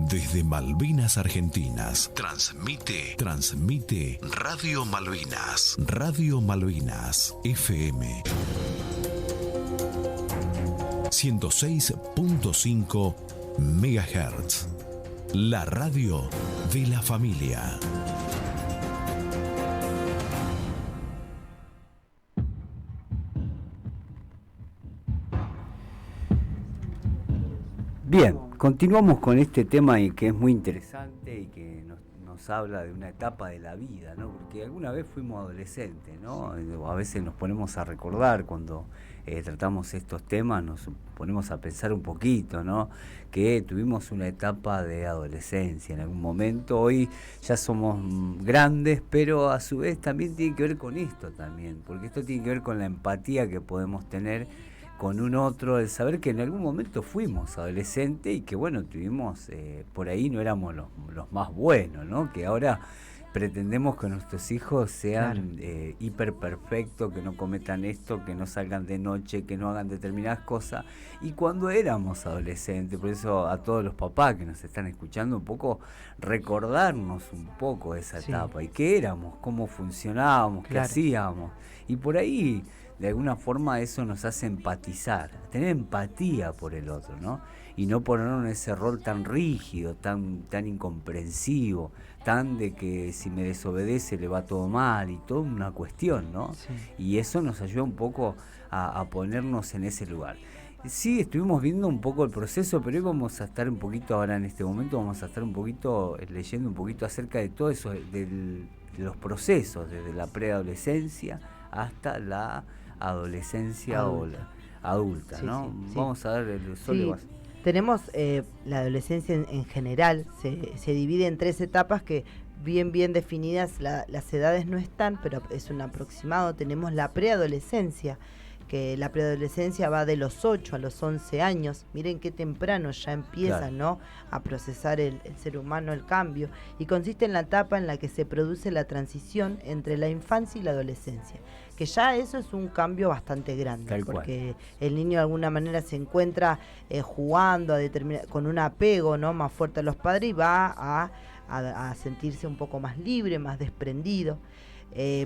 Desde Malvinas Argentinas, transmite Radio Malvinas. Radio Malvinas, FM 106.5 MHz. La radio de la familia. Bien, continuamos con este tema y que es muy interesante y que nos habla de una etapa de la vida, ¿no? Porque alguna vez fuimos adolescentes, ¿no? A veces nos ponemos a recordar cuando tratamos estos temas, nos ponemos a pensar un poquito, ¿no? Que tuvimos una etapa de adolescencia en algún momento. Hoy ya somos grandes, pero a su vez también tiene que ver con esto también, porque esto tiene que ver con la empatía que podemos tener con un otro, el saber que en algún momento fuimos adolescentes y que bueno, tuvimos, por ahí no éramos los más buenos, ¿no? Que ahora pretendemos que nuestros hijos sean hiper perfectos, que no cometan esto, que no salgan de noche, que no hagan determinadas cosas. Y cuando éramos adolescentes, por eso a todos los papás que nos están escuchando, un poco recordarnos un poco esa etapa y qué éramos, cómo funcionábamos, qué hacíamos. Y por ahí de alguna forma eso nos hace empatizar, tener empatía por el otro, ¿no? Y no ponernos en ese rol tan rígido, tan incomprensivo, tan de que si me desobedece le va todo mal y toda una cuestión, ¿no? Sí. Y eso nos ayuda un poco a ponernos en ese lugar. Sí, estuvimos viendo un poco el proceso, pero hoy vamos a estar un poquito, ahora en este momento vamos a estar un poquito leyendo un poquito acerca de todo eso, de los procesos, desde la preadolescencia hasta la adolescencia adulta, ¿no? Sí. Vamos a ver el sol. Sí. Tenemos la adolescencia en general, se divide en 3 etapas que bien definidas, las edades no están, pero es un aproximado. Tenemos la preadolescencia, que la preadolescencia va de los 8 a los 11 años. Miren qué temprano ya empieza, ¿no?, a procesar el ser humano el cambio, y consiste en la etapa en la que se produce la transición entre la infancia y la adolescencia, que ya eso es un cambio bastante grande, porque el niño de alguna manera se encuentra jugando con un apego, ¿no?, más fuerte a los padres, y va a sentirse un poco más libre, más desprendido.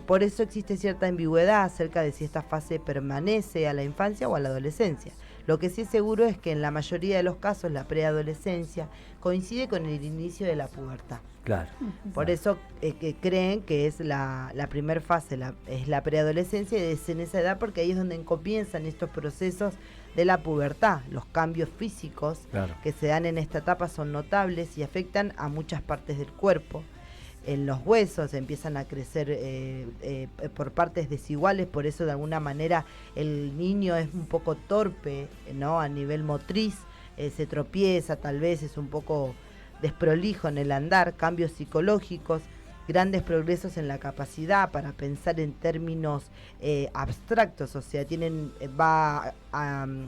Por eso existe cierta ambigüedad acerca de si esta fase permanece a la infancia o a la adolescencia. Lo que sí es seguro es que en la mayoría de los casos la preadolescencia coincide con el inicio de la pubertad. Claro. Por eso que creen que es la primera fase, es la preadolescencia, y es en esa edad porque ahí es donde comienzan estos procesos de la pubertad. Los cambios físicos que se dan en esta etapa son notables y afectan a muchas partes del cuerpo. en los huesos, empiezan a crecer por partes desiguales, por eso de alguna manera el niño es un poco torpe, ¿no? A nivel motriz, se tropieza, tal vez es un poco desprolijo en el andar, cambios psicológicos, grandes progresos en la capacidad para pensar en términos abstractos, o sea, va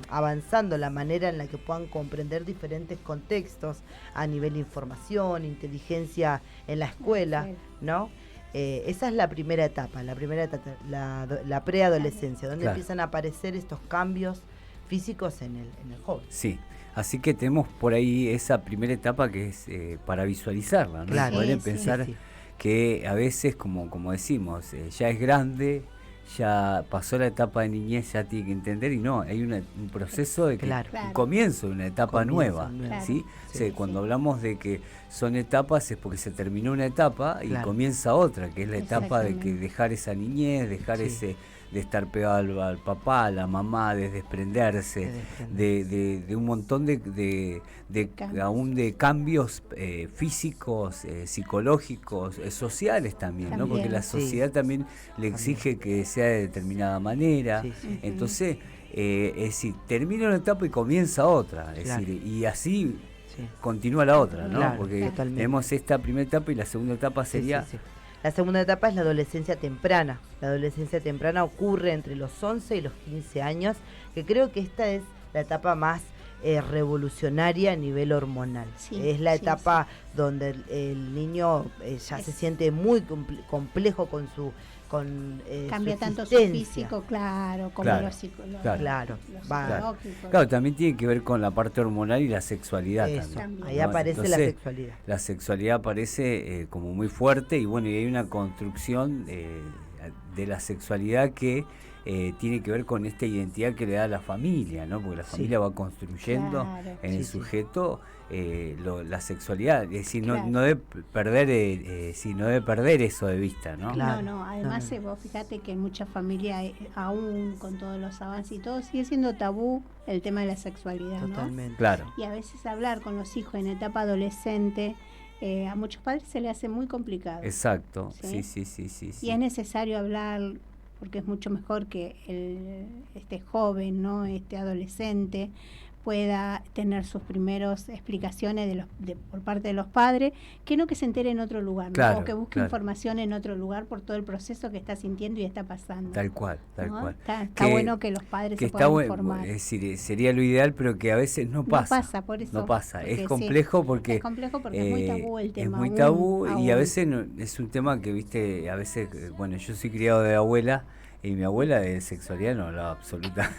avanzando la manera en la que puedan comprender diferentes contextos a nivel información, inteligencia en la escuela, ¿no? Esa es la primera etapa, la preadolescencia, donde empiezan a aparecer estos cambios físicos en el joven. Sí. Así que tenemos por ahí esa primera etapa que es para visualizarla, ¿no? Claro. Poder pensar que a veces, como decimos, ya es grande, ya pasó la etapa de niñez, ya tiene que entender, y no, hay un proceso de que un comienzo de una etapa nueva, ¿sí? O sea, cuando hablamos de que son etapas es porque se terminó una etapa y comienza otra, que es la etapa de que dejar esa niñez, dejar de estar pegado al papá, a la mamá, de desprenderse, de un montón de cambios físicos, psicológicos, sociales también, ¿no? Porque la sociedad también le exige que sea de determinada manera. Entonces, es decir, termina una etapa y comienza otra, es decir, y así continúa la otra, ¿no? Porque tenemos esta primera etapa y la segunda etapa sería... La segunda etapa es la adolescencia temprana. La adolescencia temprana ocurre entre los 11 y los 15 años, que creo que esta es la etapa más revolucionaria a nivel hormonal. Es la etapa donde el niño ya se siente muy complejo con su cambia su tanto su físico, como lo psicológico. Claro, también tiene que ver con la parte hormonal y la sexualidad. También. Ahí aparece entonces, la sexualidad. La sexualidad aparece como muy fuerte y bueno, y hay una construcción de la sexualidad que tiene que ver con esta identidad que le da la familia, ¿no? Porque la familia va construyendo en el sujeto la sexualidad, es decir, no debe perder eso de vista, ¿no? No, además vos fíjate que en muchas familias, aún con todos los avances y todo, sigue siendo tabú el tema de la sexualidad. Totalmente. ¿no? Claro. Y a veces hablar con los hijos en etapa adolescente, a muchos padres se le hace muy complicado. Exacto, sí. Y es necesario hablar, porque es mucho mejor que este joven, ¿no? Este adolescente pueda tener sus primeras explicaciones por parte de los padres, que no que se entere en otro lugar, ¿no? O que busque información en otro lugar por todo el proceso que está sintiendo y está pasando. Tal cual. Está bueno que los padres se puedan informar. Es decir, sería lo ideal, pero que a veces no pasa. No pasa, por eso. No pasa, es complejo porque... Es complejo porque es muy tabú el tema. Es muy tabú y a veces es un tema que, viste, a veces, bueno, yo soy criado de abuela, y mi abuela de sexualidad no hablaba absoluta.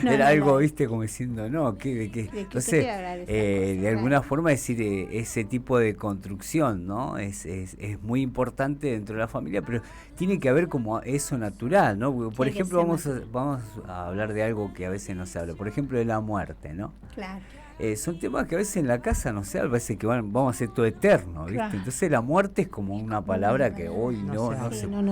Era algo, viste, como diciendo, no, entonces, de alguna forma, decir, ese tipo de construcción, ¿no? Es muy importante dentro de la familia, pero tiene que haber como eso natural, ¿no? Porque, por ejemplo, vamos a hablar de algo que a veces no se habla, por ejemplo, de la muerte, ¿no? Claro. Son temas que a veces en la casa no se habla, a veces que vamos a ser todo eterno, ¿viste? Claro. Entonces la muerte es como una palabra que hoy no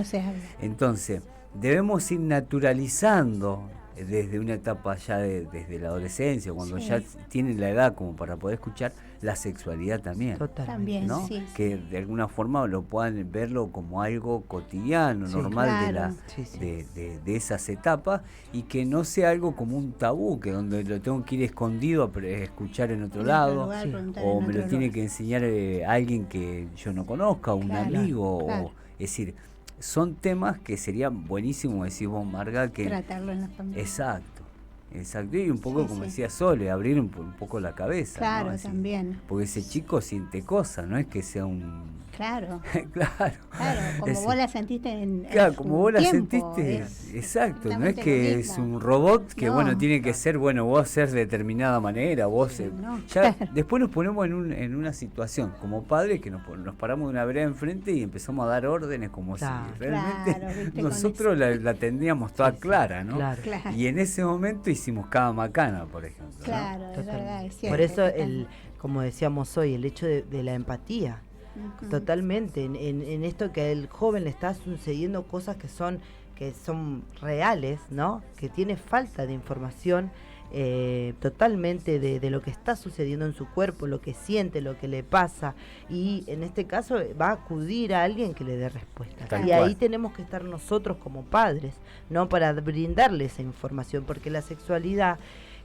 se habla. Entonces, debemos ir naturalizando desde una etapa ya desde la adolescencia, cuando ya tienen la edad como para poder escuchar la sexualidad también. También, ¿no? Que de alguna forma lo puedan verlo como algo cotidiano, normal de esas etapas, y que no sea algo como un tabú, que donde lo tengo que ir escondido a escuchar en otro lado, o me lo tiene que enseñar alguien que yo no conozca, un amigo, o es decir, son temas que serían buenísimos, decís vos, Marga, que tratarlo en la familia. Exacto, y un poco como decía Sole, abrir un poco la cabeza. Claro, ¿no? También. Porque ese chico siente cosas, no es que sea un... Claro. Claro, como vos la sentiste en como vos la sentiste, exacto, no es que es un robot que tiene que ser, vos ser de determinada manera, después nos ponemos en una situación como padres que nos paramos de una vereda enfrente y empezamos a dar órdenes como si realmente nosotros la tendríamos toda clara, ¿no? Claro. Y en ese momento hicimos cada macana, por ejemplo. Claro, ¿no? es verdad, es cierto. Por eso, como decíamos hoy, el hecho de la empatía. Totalmente, en esto que al joven le está sucediendo cosas que son reales, ¿no? Que tiene falta de información, totalmente de lo que está sucediendo en su cuerpo, lo que siente, lo que le pasa, y en este caso va a acudir a alguien que le dé respuesta. Tal y cual. ahí tenemos que estar nosotros como padres, ¿no? Para brindarle esa información, porque la sexualidad,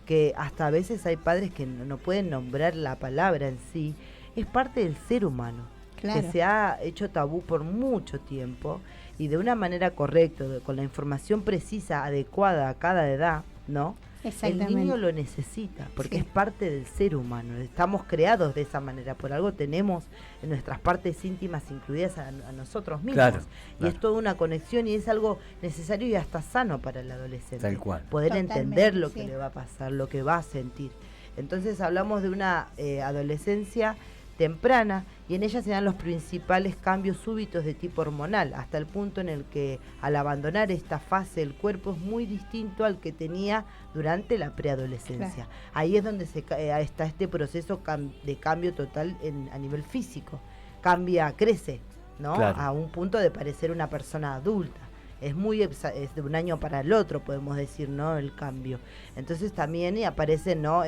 que hasta a veces hay padres que no pueden nombrar la palabra en sí, es parte del ser humano, Claro. que se ha hecho tabú por mucho tiempo, y de una manera correcta, con la información precisa, adecuada a cada edad, ¿no? El Exactamente. niño lo necesita, porque Sí. es parte del ser humano. Estamos creados de esa manera, por algo tenemos en nuestras partes íntimas incluidas a nosotros mismos. Claro, Y claro. es toda una conexión y es algo necesario y hasta sano para el adolescente. Tal cual. Poder Totalmente, entender lo que sí. le va a pasar, lo que va a sentir. Entonces hablamos de una adolescencia temprana, y en ella se dan los principales cambios súbitos de tipo hormonal, hasta el punto en el que al abandonar esta fase el cuerpo es muy distinto al que tenía durante la preadolescencia. Claro. Ahí es donde está este proceso de cambio total a nivel físico. Cambia, crece, ¿no? Claro. A un punto de parecer una persona adulta. Es de un año para el otro, podemos decir, ¿no? El cambio. Entonces también aparece, ¿no?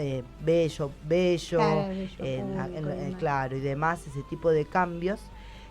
Bello, Claro, bello público y demás. claro, y demás, ese tipo de cambios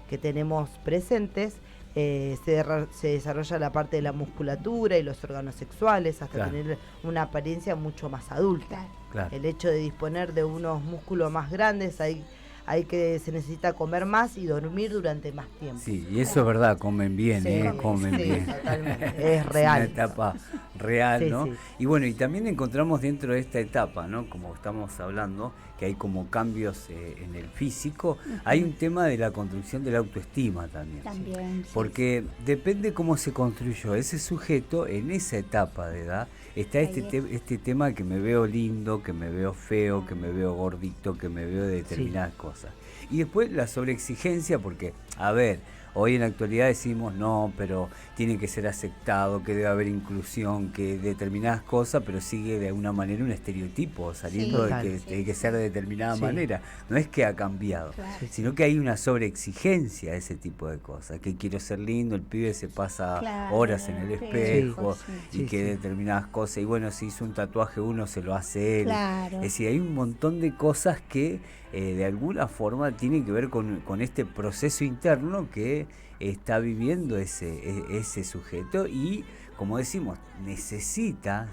que tenemos presentes. Se desarrolla la parte de la musculatura y los órganos sexuales hasta Claro. tener una apariencia mucho más adulta. Claro. Claro. El hecho de disponer de unos músculos más grandes, hay que se necesita comer más y dormir durante más tiempo. Sí, y eso es verdad, comen bien, Sí, comen sí, bien. totalmente. Es real. Es una etapa real, Sí, ¿no? sí. Y bueno, y también encontramos dentro de esta etapa, ¿no? Como estamos hablando, que hay como cambios en el físico, hay un tema de la construcción de la autoestima también. También. sí, Porque depende cómo se construyó ese sujeto en esa etapa de edad. Está Ahí este tema que me veo lindo, que me veo feo, que me veo gordito, que me veo de determinadas cosas. Y después la sobreexigencia, porque, a ver, hoy en la actualidad decimos, no, pero tiene que ser aceptado, que debe haber inclusión, que determinadas cosas, pero sigue de alguna manera un estereotipo, saliendo Sí, de claro. que tiene que ser de determinada Sí. manera. No es que ha cambiado, Claro. sino que hay una sobreexigencia a ese tipo de cosas, que quiero ser lindo, el pibe se pasa Claro, horas en el espejo, sí. y Sí, que sí. determinadas cosas, y bueno, si hizo un tatuaje uno se lo hace él. Claro. Es decir, hay un montón de cosas que de alguna forma tienen que ver con este proceso interno que está viviendo ese sujeto, y como decimos, necesita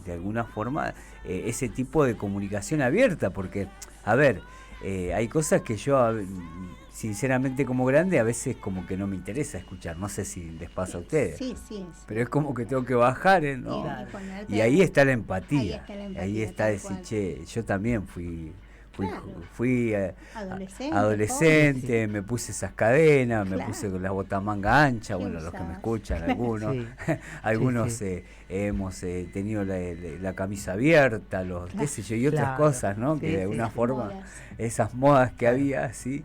de alguna forma ese tipo de comunicación abierta, porque, a ver, hay cosas que yo sinceramente como grande a veces como que no me interesa escuchar, no sé si les pasa a ustedes. Sí, sí. Pero es como que tengo que bajar, ¿no? Y ponerte- Y ahí está la empatía. Ahí está la empatía, Ahí está tal decir, cual. che, yo también fui Claro. adolescente, me puse esas cadenas, me Claro. puse con la botamanga ancha, ¿Qué bueno, los que me usabas? escuchan, algunos, Sí. algunos Sí, hemos tenido la camisa abierta, qué sé yo, y otras Claro. cosas, ¿no? Sí, que de sí, alguna Las forma, modas. esas modas que había, sí.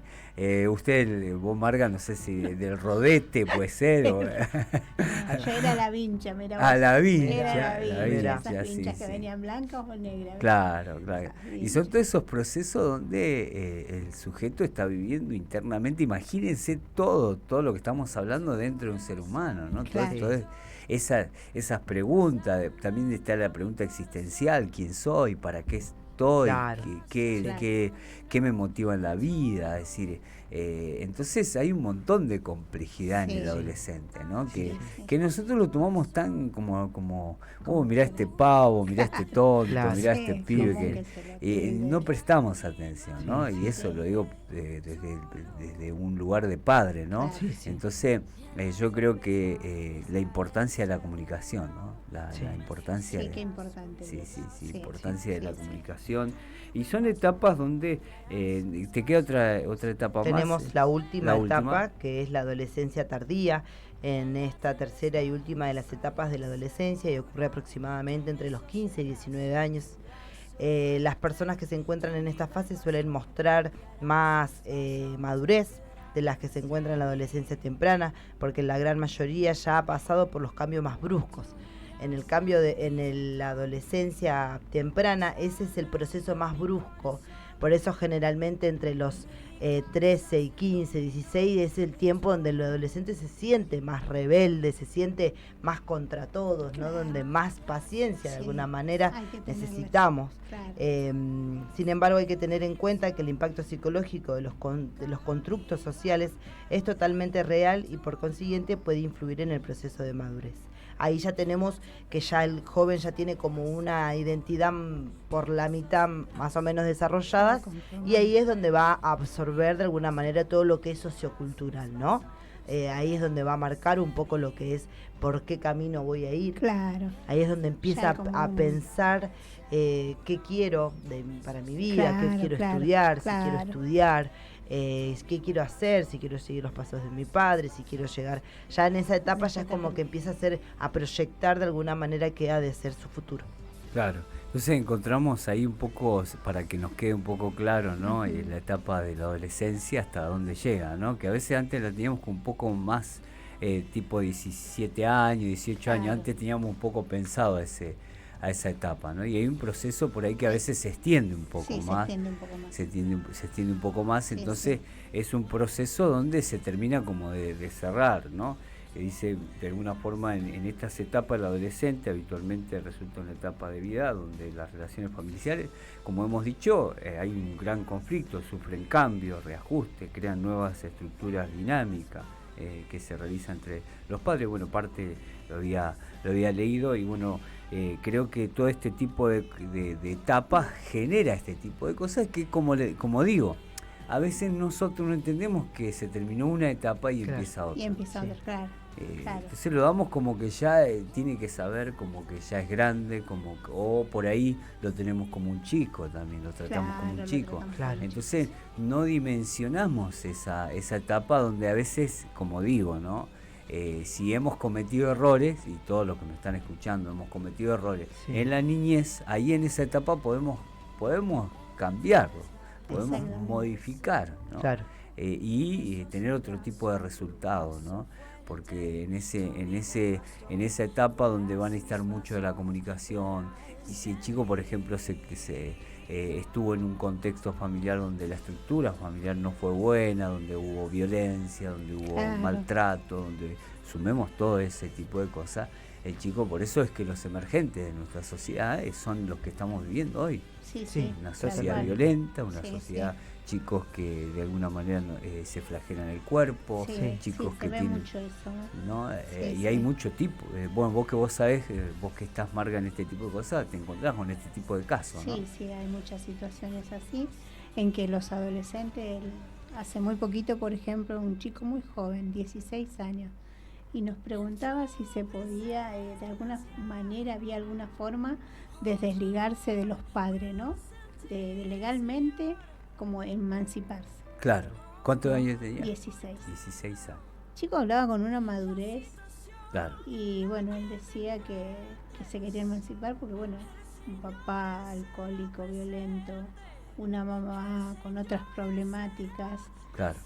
Vos, Marga, no sé si del rodete puede ser, o... Yo era la vincha, mira. Ah, vos. la vincha, Era la vincha, esas sí, vinchas que sí. venían blancas o negras. Claro, claro. Ah, Y son todos esos procesos donde el sujeto está viviendo internamente. Imagínense todo lo que estamos hablando dentro de un ser humano, ¿no? Claro. Todo esas preguntas, también está la pregunta existencial, ¿quién soy? ¿Para qué estoy? Claro. ¿Qué me motiva en la vida? Es decir, entonces hay un montón de complejidad en Sí. el adolescente, ¿no? Sí, sí. Que nosotros lo tomamos tan como mirá este pavo, mirá este tonto, Claro. mirá Sí, este pibe como que se lo y pide. no prestamos atención, ¿no? Sí, Y sí, eso sí. lo digo desde un lugar de padre, ¿no? Claro. Sí, sí. Entonces yo creo que la importancia de la comunicación, ¿no? La Sí. importancia Sí, de, qué importante. sí, es. sí, importancia de la sí. comunicación. Y son etapas donde te queda otra etapa Tenemos más. la última la etapa, última. que es la adolescencia tardía. En esta tercera y última de las etapas de la adolescencia, y ocurre aproximadamente entre los 15 y 19 años. Las personas que se encuentran en esta fase suelen mostrar más madurez de las que se encuentran en la adolescencia temprana, porque la gran mayoría ya ha pasado por los cambios más bruscos. En el cambio la adolescencia temprana, ese es el proceso más brusco, Por eso generalmente entre los 13 y 15, 16 es el tiempo donde el adolescente se siente más rebelde, se siente más contra todos, claro, ¿no? Donde más paciencia, sí, de alguna manera necesitamos. Claro. Sin embargo, hay que tener en cuenta que el impacto psicológico de los constructos sociales es totalmente real y por consiguiente puede influir en el proceso de madurez. Ahí ya tenemos que ya el joven ya tiene como una identidad por la mitad más o menos desarrollada, y ahí es donde va a absorber de alguna manera todo lo que es sociocultural, ¿no? Ahí es donde va a marcar un poco lo que es por qué camino voy a ir. Claro. Ahí es donde empieza a pensar qué quiero para mi vida, claro, qué quiero estudiar, claro, si quiero estudiar. Qué quiero hacer, si quiero seguir los pasos de mi padre, si quiero llegar, ya en esa etapa ya es como que empieza a proyectar de alguna manera qué ha de ser su futuro. Claro, entonces encontramos ahí un poco, para que nos quede un poco claro, ¿no? La etapa de la adolescencia hasta dónde llega, ¿no? Que a veces antes la teníamos un poco más tipo 17 años, 18 años, antes teníamos un poco pensado a esa etapa, ¿no? Y hay un proceso por ahí que a veces se extiende un poco más. Se extiende un poco más, entonces es un proceso donde se termina como de cerrar, ¿no? Dice, de alguna forma, en estas etapas el adolescente habitualmente resulta una etapa de vida donde las relaciones familiares, como hemos dicho, hay un gran conflicto, sufren cambios, reajustes, crean nuevas estructuras dinámicas que se realizan entre los padres. Bueno, parte lo había leído y bueno, creo que todo este tipo de etapas genera este tipo de cosas que, como digo, a veces nosotros no entendemos que se terminó una etapa y empieza otra. Y empieza otra, claro. Entonces lo damos como que ya tiene que saber, como que ya es grande, o por ahí lo tenemos como un chico también, lo tratamos como un chico. Claro. Entonces no dimensionamos esa etapa donde a veces, como digo, ¿no? Si hemos cometido errores, y todos los que me están escuchando hemos cometido errores, en la niñez, ahí en esa etapa podemos cambiarlo, podemos modificar, ¿no? Claro. Y tener otro tipo de resultados, ¿no? Porque en esa etapa donde van a estar mucho de la comunicación, y si el chico, por ejemplo, estuvo en un contexto familiar donde la estructura familiar no fue buena, donde hubo violencia, donde hubo maltrato, donde sumemos todo ese tipo de cosas, el chico, por eso es que los emergentes de nuestra sociedad son los que estamos viviendo hoy. Sí, una sociedad violenta, una sociedad, chicos que de alguna manera se flagelan el cuerpo, chicos que tienen mucho eso, ¿no? Y hay mucho tipo, bueno, vos sabés, vos que estás, Marga, en este tipo de cosas, te encontrás con este tipo de casos, ¿no? Sí, hay muchas situaciones así, en que los adolescentes, hace muy poquito, por ejemplo, un chico muy joven, 16 años, y nos preguntaba si se podía, de alguna manera, había alguna forma de desligarse de los padres, ¿no? De legalmente, como emanciparse. Claro. ¿Cuántos años tenía? 16. 16 años. El chico hablaba con una madurez. Claro. Y bueno, él decía que se quería emancipar porque, bueno, un papá alcohólico, violento, una mamá con otras problemáticas. Claro.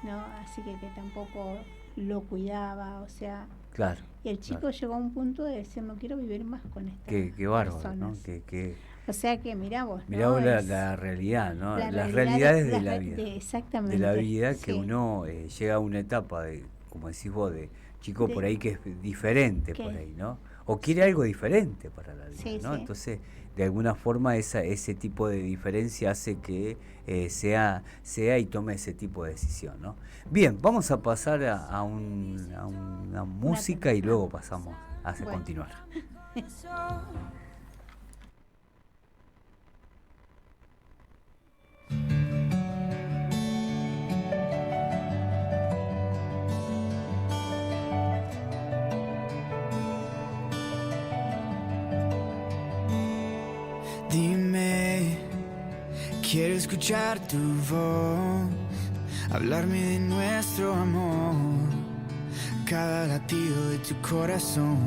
¿No? Así que tampoco lo cuidaba, o sea. Claro. Y el chico llegó a un punto de decir, no quiero vivir más con esta persona. Qué bárbaro, ¿no? O sea que mirá vos, la realidad, ¿no? Las realidades de la vida. Exactamente. De la vida, que uno llega a una etapa de, como decís vos, de chico por ahí que es diferente por ahí, ¿no? O quiere algo diferente para la vida, ¿no? Entonces, de alguna forma ese tipo de diferencia hace que sea y tome ese tipo de decisión, ¿no? Bien, vamos a pasar a una música y luego pasamos a continuar. Dime, quiero escuchar tu voz, hablarme de nuestro amor, cada latido de tu corazón.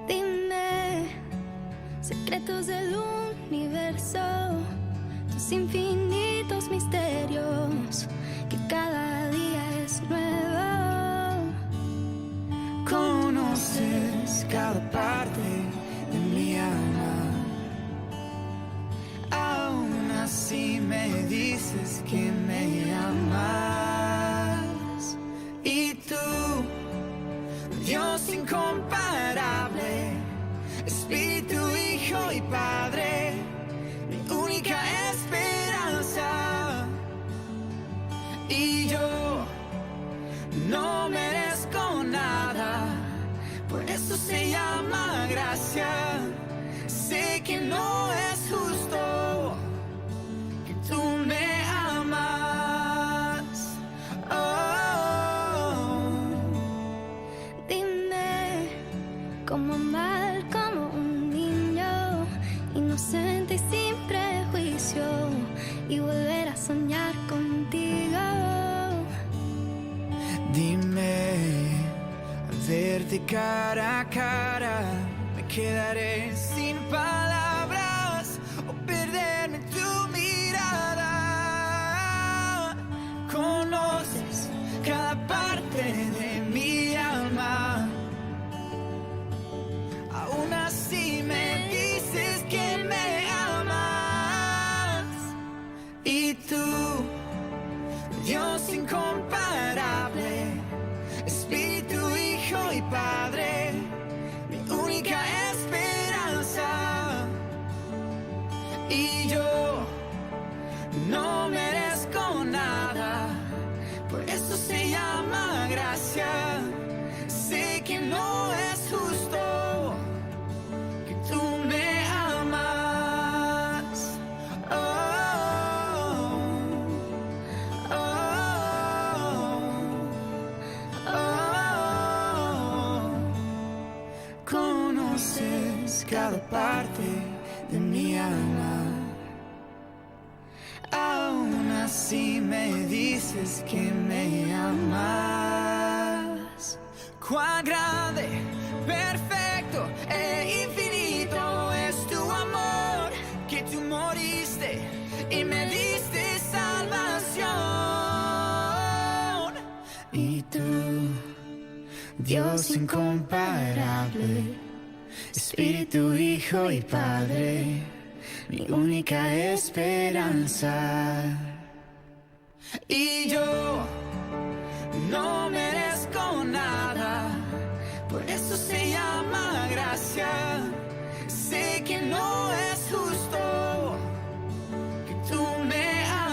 Dime, secretos del universo, tus infinitos misterios, que cada día es nuevo. Conoces cada parte de mi alma. Dios incomparable, Espíritu, Hijo y Padre, mi única esperanza. Y yo no merezco nada, por eso se llama gracia. Sé que no es justo que tú me amas. Dime cómo amar como un niño, inocente y sin prejuicio, y volver a soñar contigo. Dime, al verte cara a cara, me quedaré sin palabras o perderme en tu mirada. Conoces cada parte de mi alma, aún así me dices que me amas. Y tú, Dios incomparable, Espíritu, Hijo y Padre, mi única esperanza. Y yo no merezco nada, por eso se llama gracia. Sé que no es justo que tú me amas. Conoces cada parte de mi alma, aún así me dices que me amas. Cuán grande, perfecto e infinito es tu amor, que tú moriste y me diste salvación. Y tú, Dios incomparable, Espíritu, Hijo y Padre, mi única esperanza. Y yo no merezco nada, por eso se llama gracia. Sé que no es justo que tú me amas.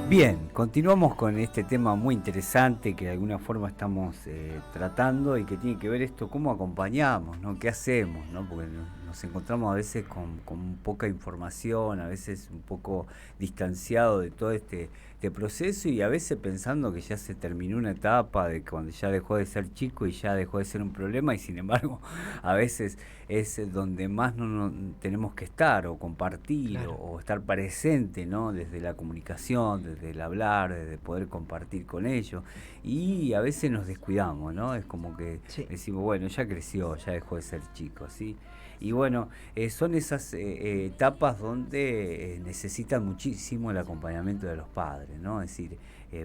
Bien, continuamos con este tema muy interesante que de alguna forma estamos tratando y que tiene que ver esto, cómo acompañamos, ¿no? ¿Qué hacemos? ¿No? Porque nos encontramos a veces con poca información, a veces un poco distanciado de todo este proceso y a veces pensando que ya se terminó una etapa, de cuando ya dejó de ser chico y ya dejó de ser un problema, y sin embargo a veces es donde más no tenemos que estar o compartir, claro, o estar presente, ¿no? Desde la comunicación, desde el hablar, desde poder compartir con ellos, y a veces nos descuidamos, ¿no? Es como que decimos, bueno, ya creció, ya dejó de ser chico, ¿sí? Y bueno, son esas etapas donde necesitan muchísimo el acompañamiento de los padres, ¿no? Es decir,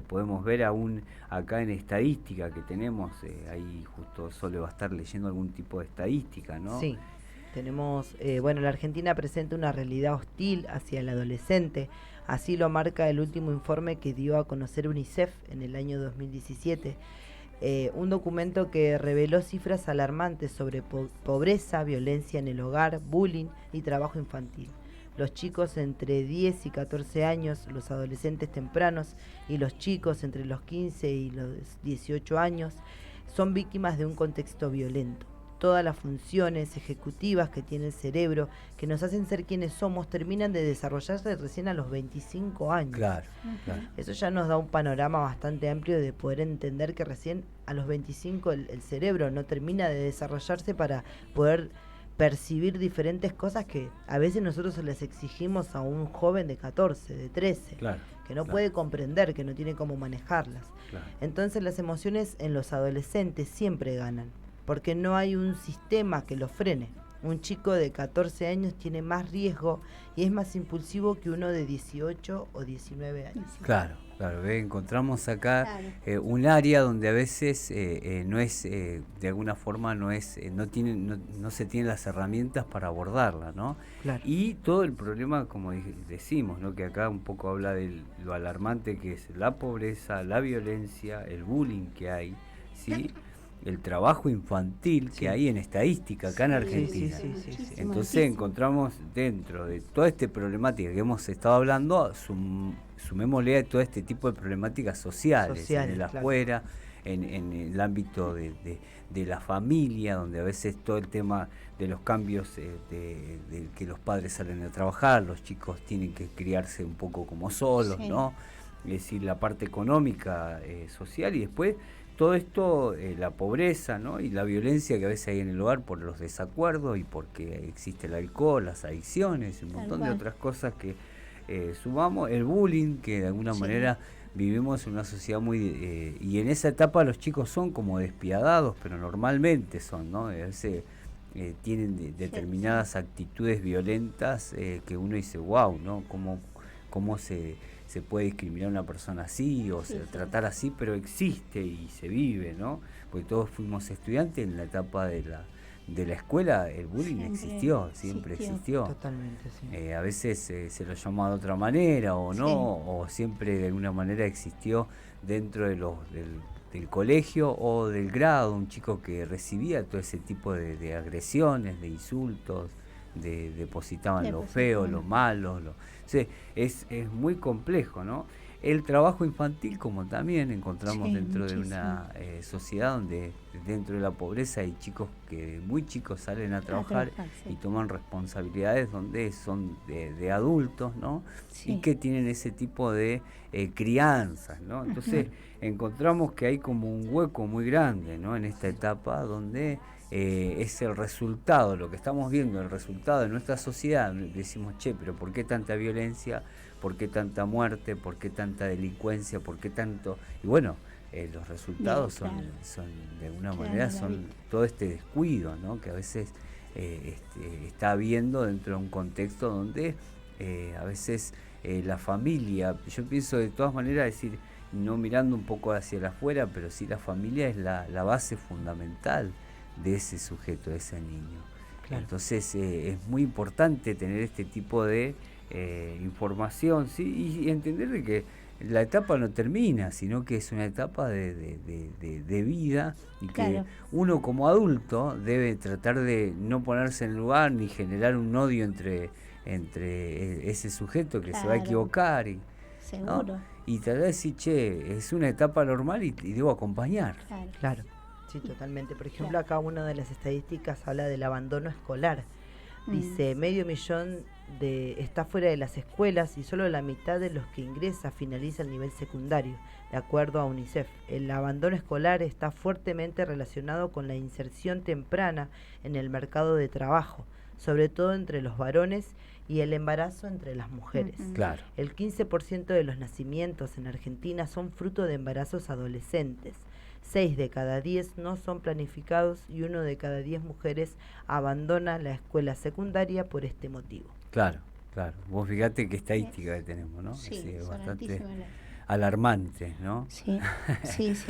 podemos ver aún acá en estadística que tenemos, ahí justo Sole va a estar leyendo algún tipo de estadística, ¿no? Sí, tenemos, la Argentina presenta una realidad hostil hacia el adolescente, así lo marca el último informe que dio a conocer UNICEF en el año 2017. Un documento que reveló cifras alarmantes sobre pobreza, violencia en el hogar, bullying y trabajo infantil. Los chicos entre 10 y 14 años, los adolescentes tempranos y los chicos entre los 15 y los 18 años son víctimas de un contexto violento. Todas las funciones ejecutivas que tiene el cerebro, que nos hacen ser quienes somos, terminan de desarrollarse recién a los 25 años. Claro, claro. Eso ya nos da un panorama bastante amplio de poder entender que recién a los 25 el cerebro no termina de desarrollarse para poder percibir diferentes cosas que a veces nosotros les exigimos a un joven de 14, de 13, claro, que no puede comprender, que no tiene cómo manejarlas. Claro. Entonces las emociones en los adolescentes siempre ganan, porque no hay un sistema que los frene. Un chico de 14 años tiene más riesgo y es más impulsivo que uno de 18 o 19 años. Claro, encontramos acá un área donde a veces no es, de alguna forma no se tienen las herramientas para abordarla, ¿no? Claro. Y todo el problema, como decimos, ¿no? Que acá un poco habla de lo alarmante que es la pobreza, la violencia, el bullying que hay, ¿sí? El trabajo infantil que hay en estadística acá en Argentina. Entonces encontramos dentro de toda esta problemática que hemos estado hablando, sumémosle a todo este tipo de problemáticas sociales en el afuera, en el ámbito de la familia, donde a veces todo el tema de los cambios de que los padres salen a trabajar, los chicos tienen que criarse un poco como solos, ¿no? Es decir, la parte económica, social, y después todo esto, la pobreza, ¿no? Y la violencia que a veces hay en el hogar por los desacuerdos y porque existe el alcohol, las adicciones, un montón de otras cosas que sumamos, el bullying, que de alguna manera vivimos en una sociedad muy... y en esa etapa los chicos son como despiadados, pero normalmente son, ¿no? A veces tienen determinadas actitudes violentas que uno dice, wow, ¿no? ¿Cómo se puede discriminar a una persona así o tratar así? Pero existe y se vive, ¿no? Porque todos fuimos estudiantes en la etapa de la escuela, el bullying existió, siempre existió. Totalmente, sí. A veces se lo llama de otra manera o no, o siempre de alguna manera existió dentro del colegio o del grado, un chico que recibía todo ese tipo de agresiones, de insultos, depositaban lo feo, lo malo, es muy complejo, ¿no? El trabajo infantil, como también encontramos dentro de una sociedad donde dentro de la pobreza hay chicos que muy chicos salen a trabajar y toman responsabilidades donde son de adultos, ¿no? Y que tienen ese tipo de crianzas, ¿no? Entonces encontramos que hay como un hueco muy grande, ¿no? En esta etapa donde es el resultado, lo que estamos viendo, el resultado de nuestra sociedad. Decimos, pero ¿por qué tanta violencia? ¿Por qué tanta muerte? ¿Por qué tanta delincuencia? ¿Por qué tanto? Y bueno, los resultados son de alguna manera, son todo este descuido, ¿no? Que a veces está habiendo dentro de un contexto donde a veces la familia, yo pienso de todas maneras, decir, no mirando un poco hacia el afuera, pero sí la familia es la base fundamental de ese sujeto, de ese niño. Entonces es muy importante tener este tipo de información, ¿sí? Y entender de que la etapa no termina, sino que es una etapa de vida y que uno como adulto debe tratar de no ponerse en el lugar ni generar un odio entre ese sujeto que se va a equivocar seguro, ¿no? Y tratar de decir, es una etapa normal y debo acompañar. Claro. Sí, totalmente. Por ejemplo, acá una de las estadísticas habla del abandono escolar. Dice, 500.000 está fuera de las escuelas y solo la mitad de los que ingresa finaliza el nivel secundario, de acuerdo a UNICEF. El abandono escolar está fuertemente relacionado con la inserción temprana en el mercado de trabajo, sobre todo entre los varones, y el embarazo entre las mujeres. Claro. El 15% de los nacimientos en Argentina son fruto de embarazos adolescentes. 6 de cada 10 no son planificados y 1 de cada 10 mujeres abandona la escuela secundaria por este motivo. Claro. Vos fíjate qué estadística que tenemos, ¿no? Sí, es son bastante alarmantes, ¿no? Sí,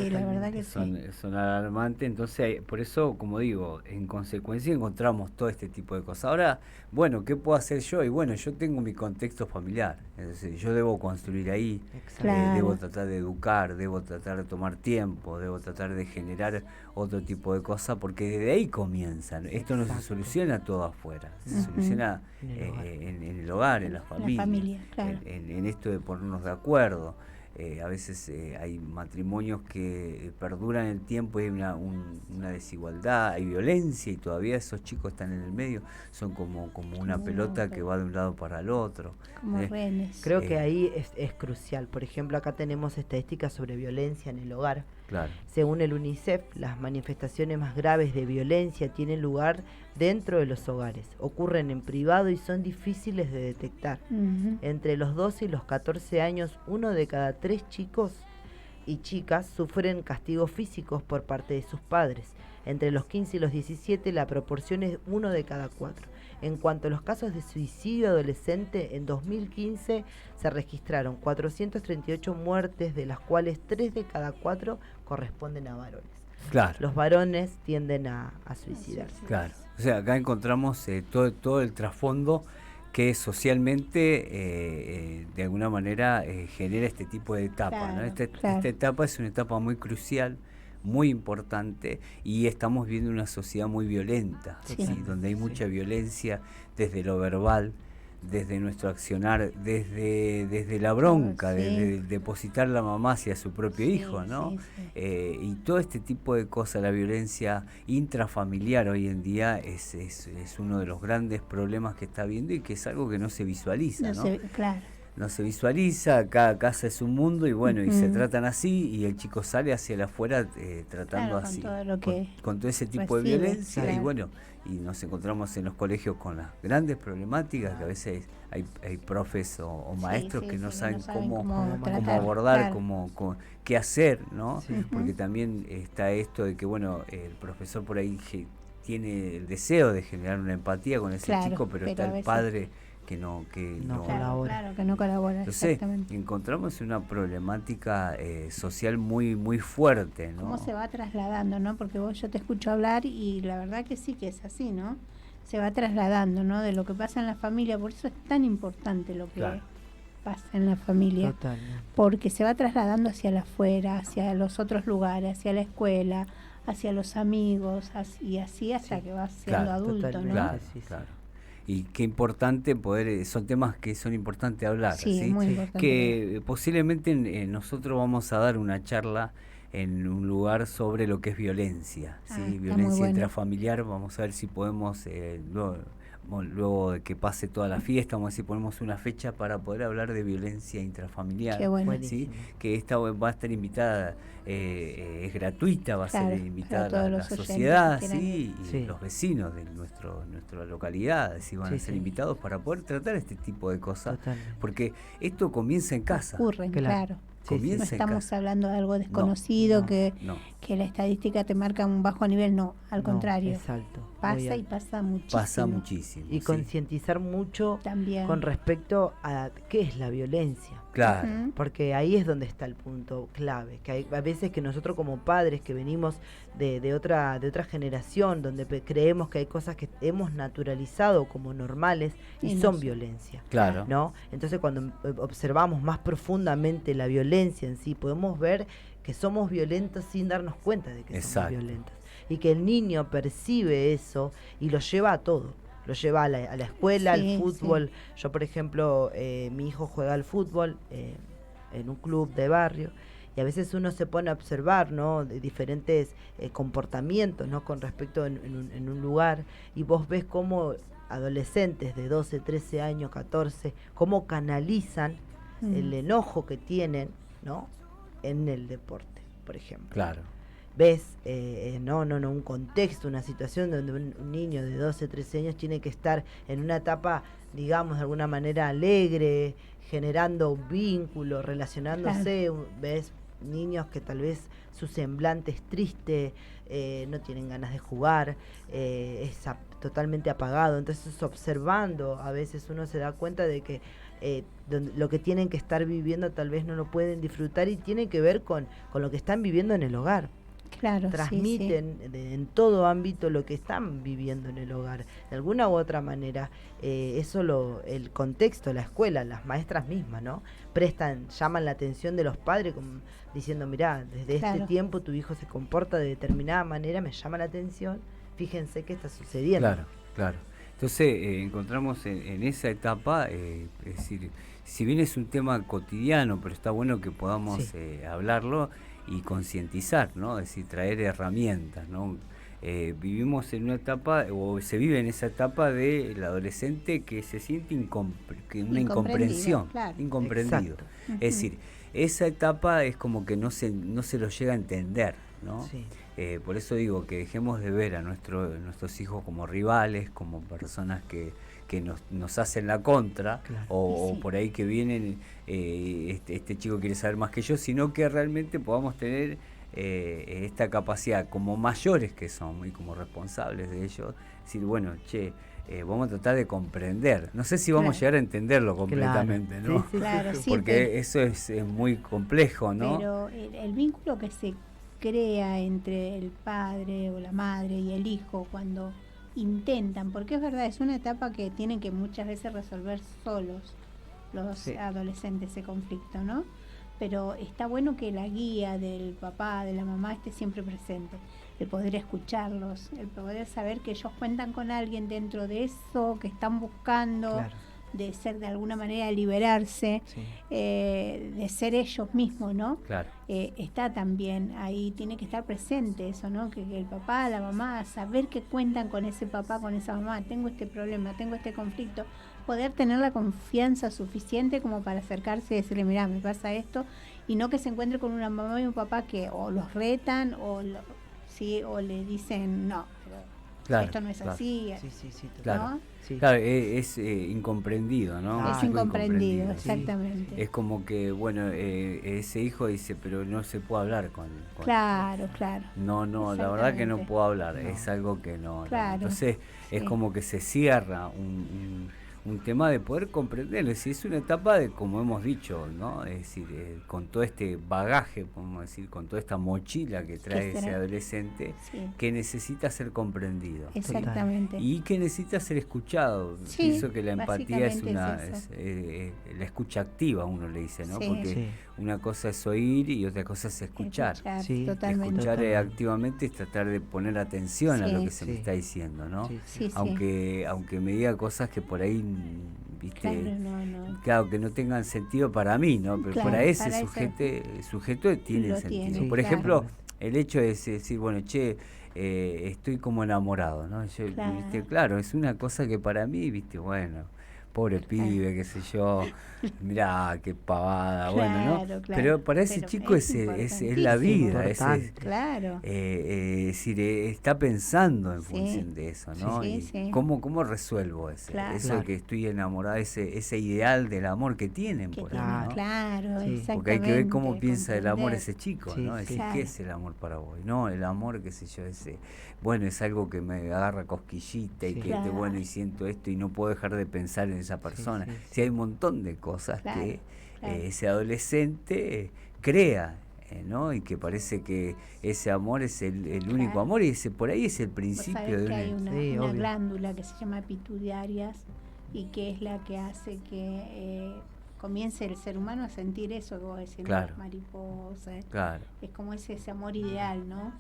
la verdad que son alarmantes. Entonces, por eso, como digo, en consecuencia encontramos todo este tipo de cosas. Ahora, bueno, ¿qué puedo hacer yo? Y bueno, yo tengo mi contexto familiar, es decir, yo debo construir ahí, debo tratar de educar, debo tratar de tomar tiempo, debo tratar de generar otro tipo de cosas, porque desde ahí comienzan. Esto no se soluciona todo afuera, se soluciona en el hogar, en la familia, en esto de ponernos de acuerdo. A veces hay matrimonios que perduran el tiempo y hay una desigualdad, hay violencia y todavía esos chicos están en el medio, son como una pelota que va de un lado para el otro. Como rehenes. Creo que ahí es crucial. Por ejemplo, acá tenemos estadísticas sobre violencia en el hogar. Claro. Según el UNICEF, las manifestaciones más graves de violencia tienen lugar dentro de los hogares, ocurren en privado y son difíciles de detectar. Entre los 12 y los 14 años, 1 de cada 3 chicos y chicas sufren castigos físicos por parte de sus padres. Entre los 15 y los 17 la proporción es 1 de cada 4. En cuanto a los casos de suicidio adolescente, en 2015 se registraron 438 muertes, de las cuales 3 de cada 4 corresponden a varones. Claro. Los varones tienden a suicidarse. Claro. O sea, acá encontramos todo el trasfondo que socialmente de alguna manera genera este tipo de etapa, claro, ¿no? Esta etapa es una etapa muy crucial, muy importante, y estamos viendo una sociedad muy violenta, ¿sí? Donde hay mucha violencia desde lo verbal, desde nuestro accionar, desde la bronca, de depositar la mamá hacia su propio hijo, ¿no? Y todo este tipo de cosas, la violencia intrafamiliar hoy en día es uno de los grandes problemas que está habiendo y que es algo que no se visualiza, ¿no? Claro. No se visualiza, cada casa es un mundo y bueno, y se tratan así y el chico sale hacia el afuera tratando así, con todo ese tipo de violencia y bueno, y nos encontramos en los colegios con las grandes problemáticas que a veces hay profes o maestros que no saben cómo abordar, qué hacer, ¿no? Porque también está esto de que bueno, el profesor por ahí tiene el deseo de generar una empatía con ese chico, pero está el padre que no colabora. Claro, que no colabora. Entonces, encontramos una problemática social muy muy fuerte, ¿no? ¿Cómo se va trasladando, no? Porque yo te escucho hablar y la verdad que sí que es así, ¿no? Se va trasladando, ¿no? De lo que pasa en la familia, por eso es tan importante lo que pasa en la familia. Totalmente. Porque se va trasladando hacia la afuera, hacia los otros lugares, hacia la escuela, hacia los amigos, y así hasta que vas siendo adulto, ¿no? Claro. Y qué importante poder, son temas que son importantes hablar, ¿sí? Muy importante. Que posiblemente nosotros vamos a dar una charla en un lugar sobre lo que es violencia, ¿sí? Violencia intrafamiliar. Vamos a ver si podemos, luego de que pase toda la fiesta, vamos a ver si ponemos una fecha para poder hablar de violencia intrafamiliar. Qué bueno. ¿Sí? Que esta va a estar invitada, es gratuita, va a ser invitada la sociedad, ¿sí? Y los vecinos de nuestra localidad, ¿sí? Van a ser invitados para poder tratar este tipo de cosas. Totalmente. Porque esto comienza en casa. Ocurren, claro. No estamos hablando de algo desconocido, que la estadística te marca un bajo nivel, no, al contrario. Exacto. Pasa y pasa muchísimo. Y concientizar mucho también con respecto a qué es la violencia. Claro. Porque ahí es donde está el punto clave, que hay a veces que nosotros como padres que venimos de otra generación, donde creemos que hay cosas que hemos naturalizado como normales y son violencia. Claro. ¿No? Entonces cuando observamos más profundamente la violencia en sí, podemos ver que somos violentos sin darnos cuenta de que somos violentos. Y que el niño percibe eso y lo lleva a todo. Lo lleva a la escuela, al fútbol. Yo, por ejemplo, mi hijo juega al fútbol en un club de barrio y a veces uno se pone a observar, ¿no? De diferentes comportamientos, ¿no? Con respecto en un lugar, y vos ves cómo adolescentes de 12, 13 años, 14, cómo canalizan el enojo que tienen, ¿no? En el deporte, por ejemplo. Claro. Ves, un contexto, una situación donde un niño de 12, 13 años tiene que estar en una etapa, digamos, de alguna manera alegre, generando un vínculo, relacionándose. Ves niños que tal vez su semblante es triste, no tienen ganas de jugar, es totalmente apagado. Entonces, observando, a veces uno se da cuenta de que lo que tienen que estar viviendo tal vez no lo pueden disfrutar, y tiene que ver con lo que están viviendo en el hogar. Claro, transmiten en todo ámbito lo que están viviendo en el hogar, de alguna u otra manera. El contexto, la escuela, las maestras mismas, ¿no? Llaman la atención de los padres, como diciendo, mirá, desde este tiempo tu hijo se comporta de determinada manera, me llama la atención, fíjense qué está sucediendo. Claro. Entonces encontramos en esa etapa, es decir, si bien es un tema cotidiano, pero está bueno que podamos hablarlo y concientizar, ¿no? Es decir, traer herramientas, ¿no? Vivimos en una etapa, o se vive en esa etapa del adolescente que se siente una incomprensión, incomprendido. Es decir, esa etapa es como que no se lo llega a entender, ¿no? Por eso digo que dejemos de ver a nuestros hijos como rivales, como personas que que nos hacen la contra, claro. o por ahí que vienen, este chico quiere saber más que yo, sino que realmente podamos tener esta capacidad como mayores que somos y como responsables de ellos, decir, bueno, vamos a tratar de comprender. No sé si vamos a llegar a entenderlo completamente, claro. ¿no? Sí, claro, sí, porque eso es muy complejo, ¿no? Pero el vínculo que se crea entre el padre o la madre y el hijo cuando intentan, porque es verdad, es una etapa que tienen que muchas veces resolver solos los adolescentes ese conflicto, ¿no? Pero está bueno que la guía del papá, de la mamá esté siempre presente, el poder escucharlos, el poder saber que ellos cuentan con alguien dentro de eso que están buscando, claro, de ser de alguna manera liberarse, de ser ellos mismos, ¿no? Claro. Está también ahí, tiene que estar presente eso, ¿no? Que el papá, la mamá, saber que cuentan con ese papá, con esa mamá, tengo este problema, tengo este conflicto, poder tener la confianza suficiente como para acercarse y decirle, mirá, me pasa esto, y no que se encuentre con una mamá y un papá que o los retan o le dicen, no, pero claro, esto no es así. Claro. ¿no? Sí. Claro, es incomprendido, ¿no? Es incomprendido, exactamente. Sí. Es como que, bueno, ese hijo dice, pero no se puede hablar con claro. No, la verdad que no puedo hablar, es algo que no. Claro. Entonces, es como que se cierra un tema de poder comprender, es decir, es una etapa de, como hemos dicho, ¿no? Es decir, con todo este bagaje, podemos decir, con toda esta mochila que trae ese adolescente, que necesita ser comprendido. Exactamente. Y que necesita ser escuchado. Pienso que la empatía es la escucha activa, uno le dice, ¿no? Porque una cosa es oír y otra cosa es escuchar. Totalmente. Escuchar activamente es tratar de poner atención a lo que se me está diciendo, ¿no? Aunque me diga cosas que por ahí, viste, claro, que no tengan sentido para mí, ¿no? Pero para ese sujeto tiene sentido. Por ejemplo, el hecho de decir, bueno, estoy como enamorado, ¿no? ¿viste? Claro, es una cosa que para mí, viste, bueno, pobre pibe, qué sé yo, mirá, qué pavada, bueno, ¿no? Pero para ese chico es la vida, es decir, está pensando en función de eso, ¿no? ¿Cómo resuelvo eso que estoy enamorado, ese ideal del amor que tienen por ahí, ¿no? Claro, exactamente. Porque hay que ver cómo piensa el amor ese chico, ¿no? Es decir, ¿qué es el amor para vos? No, el amor, qué sé yo, bueno, es algo que me agarra cosquillita y que bueno, y siento esto y no puedo dejar de pensar en esa persona. Sí, hay un montón de cosas que ese adolescente crea, ¿no? Y que parece que ese amor es el único amor, y por ahí es el principio de hay una glándula que se llama pituitarias y que es la que hace que comience el ser humano a sentir eso que vos decís, las mariposas. Es como ese amor ideal, ¿no?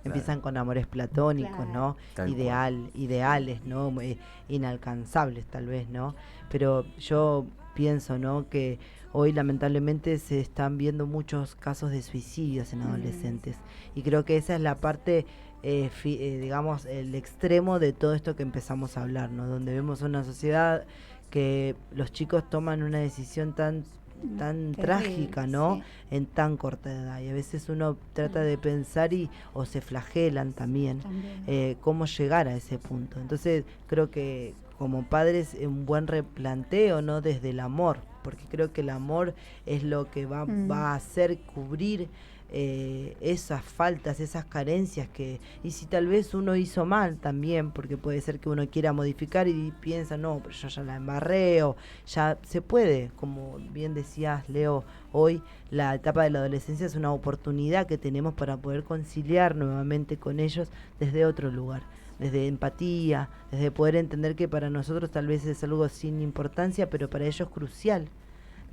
Empiezan con amores platónicos, ¿no? Ideales, ¿no? Inalcanzables tal vez, ¿no? Pero yo pienso, ¿no? Que hoy lamentablemente se están viendo muchos casos de suicidios en adolescentes, y creo que esa es la parte, digamos, el extremo de todo esto que empezamos a hablar, ¿no? Donde vemos una sociedad que los chicos toman una decisión tan trágica, ¿no? En tan corta edad, y a veces uno trata de pensar o se flagelan también. Cómo llegar a ese punto. Entonces creo que como padres un buen replanteo, ¿no? Desde el amor, porque creo que el amor es lo que va a hacer cubrir esas faltas, esas carencias y si tal vez uno hizo mal también, porque puede ser que uno quiera modificar y piensa, no, pero yo ya la embarré, o ya se puede, como bien decías, Leo, hoy la etapa de la adolescencia es una oportunidad que tenemos para poder conciliar nuevamente con ellos desde otro lugar, desde empatía, desde poder entender que para nosotros tal vez es algo sin importancia, pero para ellos es crucial.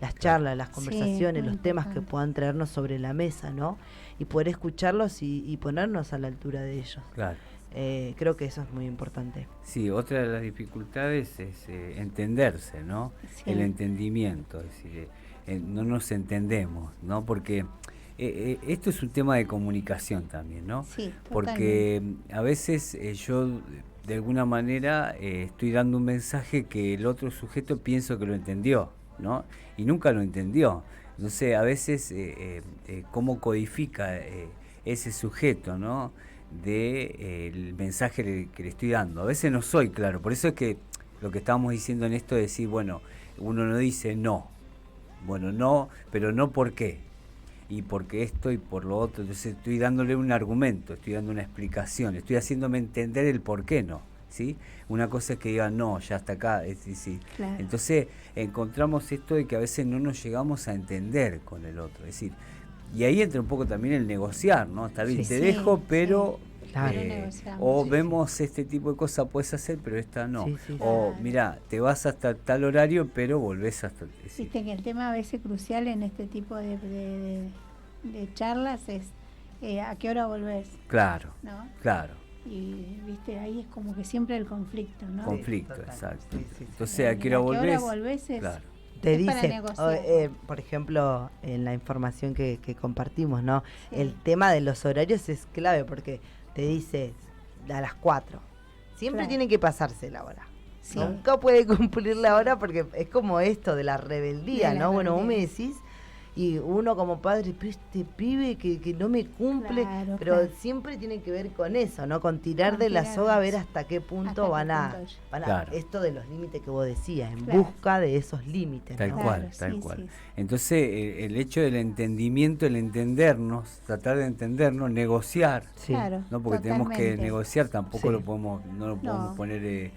Las charlas, las conversaciones, los temas que puedan traernos sobre la mesa, ¿no? Y poder escucharlos y ponernos a la altura de ellos. Creo que eso es muy importante. Sí, otra de las dificultades es entenderse, ¿no? El entendimiento, es decir, no nos entendemos, ¿no? Porque esto es un tema de comunicación también, ¿no? Porque a veces yo de alguna manera estoy dando un mensaje que el otro sujeto pienso que lo entendió, ¿no? Y nunca lo entendió. Entonces a veces cómo codifica ese sujeto, ¿no? El mensaje que le estoy dando. A veces no soy claro, por eso es que lo que estábamos diciendo en esto, es decir, bueno, uno no dice no, bueno, no, pero no por qué, y porque esto y por lo otro, entonces estoy dándole un argumento, estoy dando una explicación, estoy haciéndome entender el por qué no, ¿sí? Una cosa es que digan no, ya hasta acá, sí. Claro. Entonces encontramos esto de que a veces no nos llegamos a entender con el otro, es decir, y ahí entra un poco también el negociar, ¿no? Está bien, te dejo, pero... Claro. O vemos este tipo de cosas puedes hacer, pero esta no. O mira, te vas hasta tal horario, pero volvés hasta... Viste que el tema a veces crucial en este tipo de charlas es ¿a qué hora volvés? Claro, ¿no? Claro. Y viste, ahí es como que siempre el conflicto, ¿no? Conflicto, exacto. Entonces, ¿a qué hora volvés? Claro. Te dice, por ejemplo, en la información que compartimos, ¿no? Sí. El tema de los horarios es clave porque te dice a las 4. Siempre tiene que pasarse la hora. Sí. Nunca puede cumplir la hora porque es como esto de la rebeldía, ¿no? Bueno, vos me decís, y uno como padre, este pibe que no me cumple, pero siempre tiene que ver con eso, ¿no? Con tirar de la soga a ver hasta qué punto van a esto de los límites que vos decías, en busca de esos límites. Tal cual. Entonces, el hecho del entendimiento, el entendernos, tratar de entendernos, negociar, ¿no? Porque tenemos que negociar, tampoco no lo podemos poner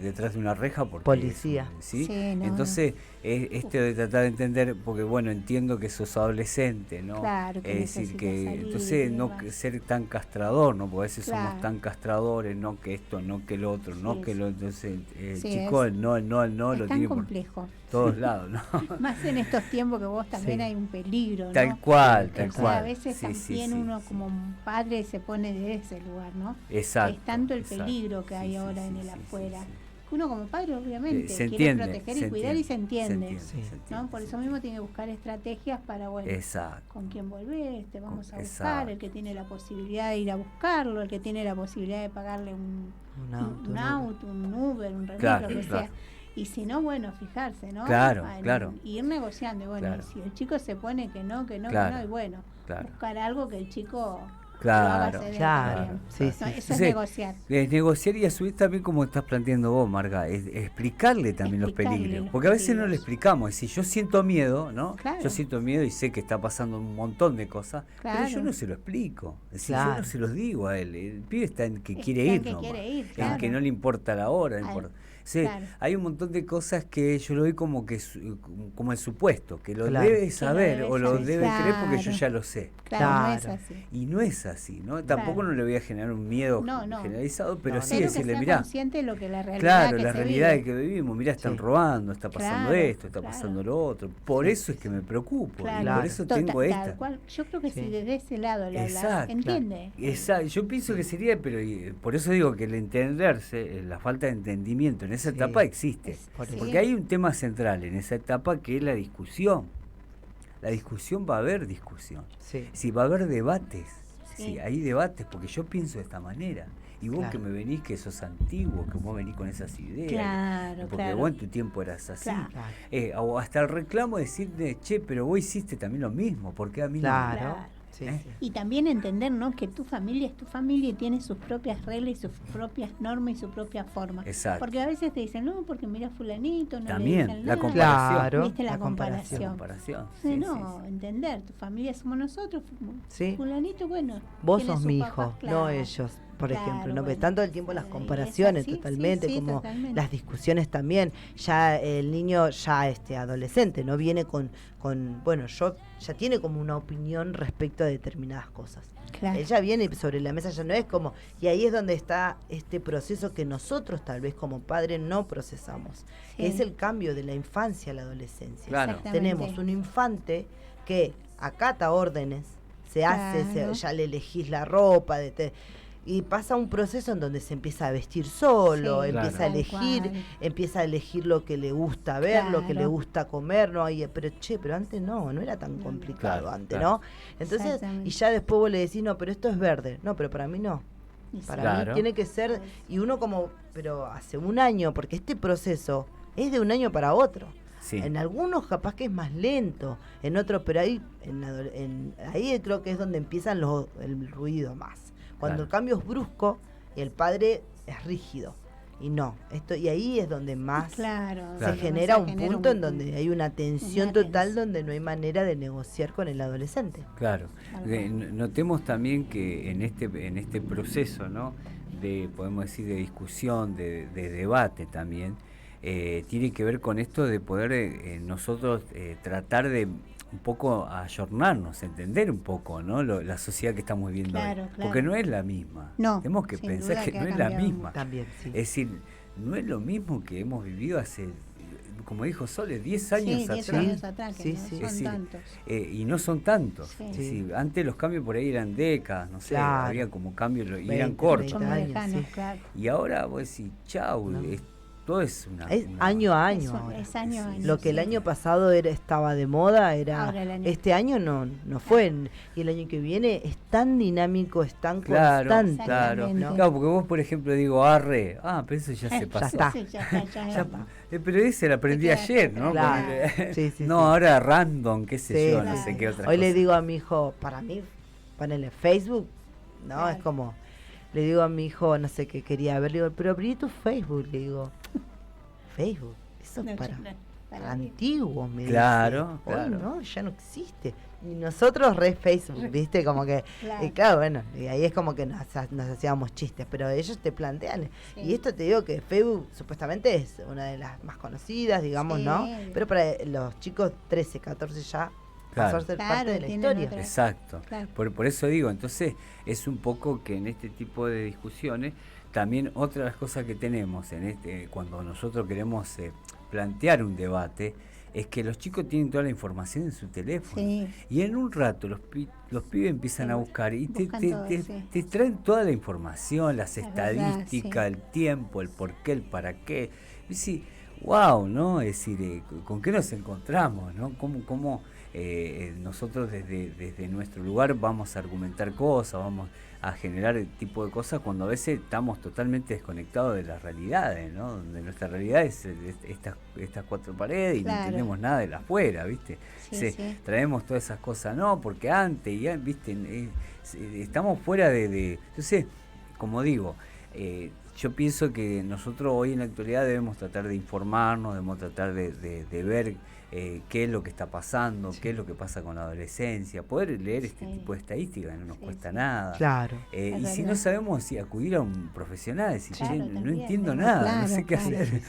detrás de una reja porque policía. Entonces, de tratar de entender, porque bueno, entiendo que sos adolescente, ¿no? Claro, que decir que entonces no ser tan castrador, ¿no? Porque a veces somos tan castradores, no que esto, no que lo otro, no que lo, entonces chico, el no lo tiene complejo. Por todos lados, ¿no? Más en estos tiempos que vos también hay un peligro, ¿no? Tal cual. A veces también uno como padre se pone de ese lugar, ¿no? Exacto. Es tanto el peligro que hay ahora en el afuera. Uno como padre obviamente quiere proteger y cuidar y se entiende, ¿no? Por eso mismo tiene que buscar estrategias para, bueno, con quién volver, vamos a buscar, el que tiene la posibilidad de ir a buscarlo, el que tiene la posibilidad de pagarle un auto, un Uber, un remito, lo que sea. Y si no, bueno, fijarse, ¿no? Ir negociando, y bueno, si el chico se pone que no, y bueno, buscar algo que el chico... Claro. Eso es negociar. Es negociar y a su vez también, como estás planteando vos, Marga, es explicarle también los peligros. Porque a veces no le explicamos. Es decir, yo siento miedo, ¿no? Claro. Yo siento miedo y sé que está pasando un montón de cosas, pero yo no se lo explico. Es decir, yo no se los digo a él. El pibe está en que quiere ir, en que no le importa la hora, no importa. Hay un montón de cosas que yo lo doy como el supuesto, que lo debe saber o lo debe creer porque yo ya lo sé. No es así. Y no es así, ¿no? Tampoco no le voy a generar un miedo generalizado, pero sí decirle, mirá, consciente de lo que la realidad la realidad de que vivimos, mirá, están robando, está pasando esto, está pasando lo otro. Por eso es que me preocupo, y por eso tengo esta. Yo creo que si desde ese lado le hablas, entiende. Exacto. Yo pienso que sería, pero por eso digo que el entenderse, la falta de entendimiento en esa etapa existe, porque hay un tema central en esa etapa que es la discusión. La discusión, va a haber discusión, si va a haber debates, si hay debates, porque yo pienso de esta manera, y vos que me venís que sos antiguo, que vos venís con esas ideas, porque vos en tu tiempo eras así, o hasta el reclamo de decirte, che, pero vos hiciste también lo mismo, porque a mí no. Y también entender, ¿no?, que tu familia es tu familia y tiene sus propias reglas y sus propias normas y su propia forma. Exacto. Porque a veces te dicen, no, porque mira fulanito, no también, le dicen la nada. comparación. ¿Viste la comparación? No, entender, tu familia somos nosotros, fulanito, bueno. Vos sos mi hijo, no ellos. Por ejemplo, no ve tanto el tiempo las comparaciones totalmente, como las discusiones también. Ya el niño, ya adolescente, no viene con ya tiene como una opinión respecto a determinadas cosas. Él ya viene sobre la mesa, ya no es como, y ahí es donde está este proceso que nosotros tal vez como padres no procesamos, que es el cambio de la infancia a la adolescencia. Tenemos un infante que acata órdenes, ya le elegís la ropa, y pasa un proceso en donde se empieza a vestir solo, empieza a elegir lo que le gusta ver, lo que le gusta comer, pero antes no era tan complicado antes, ¿no? Entonces, y ya después vos le decís, no, pero esto es verde, no, pero para mí no. Para mí tiene que ser, y uno pero hace un año, porque este proceso es de un año para otro. En algunos capaz que es más lento, en otros, pero ahí creo que es donde empiezan el ruido más. Cuando el cambio es brusco, el padre es rígido y no, y ahí es donde más se genera un punto en donde hay una tensión total, donde no hay manera de negociar con el adolescente. Claro. Notemos también que en este proceso, ¿no?, de, podemos decir, de discusión, de debate también, tiene que ver con esto de poder nosotros tratar de un poco ayornarnos, entender un poco, ¿no?, la sociedad que estamos viviendo hoy. Porque no es la misma. Tenemos que pensar que no es la misma. También, sí. Es decir, no es lo mismo que hemos vivido hace, como dijo Sole, 10 años atrás. 10 años atrás, que no son tantos. Y no son tantos. Es decir, antes los cambios por ahí eran décadas, no sé, había como cambios y eran cortos. Y ahora vos decís, chau, todo es año a año. Es año a año. Lo que el año pasado estaba de moda, este año no fue. Y el año que viene es tan dinámico, es tan constante. Claro, porque vos, por ejemplo, digo arre, pero eso ya se pasó. Ya está. Pero ese lo aprendí ayer, ¿no? Claro. Ahora random, qué sé yo, no sé qué otra cosa. Hoy le digo a mi hijo, para mí, ponele Facebook, ¿no? Es como, le digo a mi hijo, no sé qué quería ver, le digo, pero abrí tu Facebook, le digo, Facebook, eso es para antiguos, me dice. Claro. Hoy no, ya no existe. Y nosotros Facebook, ¿viste? Como que, claro, bueno, y ahí es como que nos hacíamos chistes, pero ellos te plantean, y esto te digo que Facebook supuestamente es una de las más conocidas, digamos, ¿no? Pero para los chicos 13, 14 ya pasó a ser parte de la historia. Exacto. Por eso digo, entonces es un poco que en este tipo de discusiones, también otra de las cosas que tenemos cuando nosotros queremos plantear un debate, es que los chicos tienen toda la información en su teléfono. Y en un rato los pibes empiezan a buscar y te traen toda la información, las estadísticas, el tiempo, el por qué, el para qué. Y sí, wow, ¿no? Es decir, ¿con qué nos encontramos, no? ¿Cómo nosotros desde nuestro lugar vamos a argumentar cosas, vamos a generar el tipo de cosas cuando a veces estamos totalmente desconectados de las realidades, ¿no? Donde nuestra realidad es estas cuatro paredes y no entendemos nada de la afuera, ¿viste? Traemos todas esas cosas, no, porque antes, ya, ¿viste? Estamos fuera de... Entonces, como digo, yo pienso que nosotros hoy en la actualidad debemos tratar de informarnos, debemos tratar de ver qué es lo que está pasando, qué es lo que pasa con la adolescencia, poder leer este tipo de estadísticas, no nos cuesta nada. Claro. Y si no sabemos, acudir a un profesional, decir, no entiendo nada, no sé qué hacer.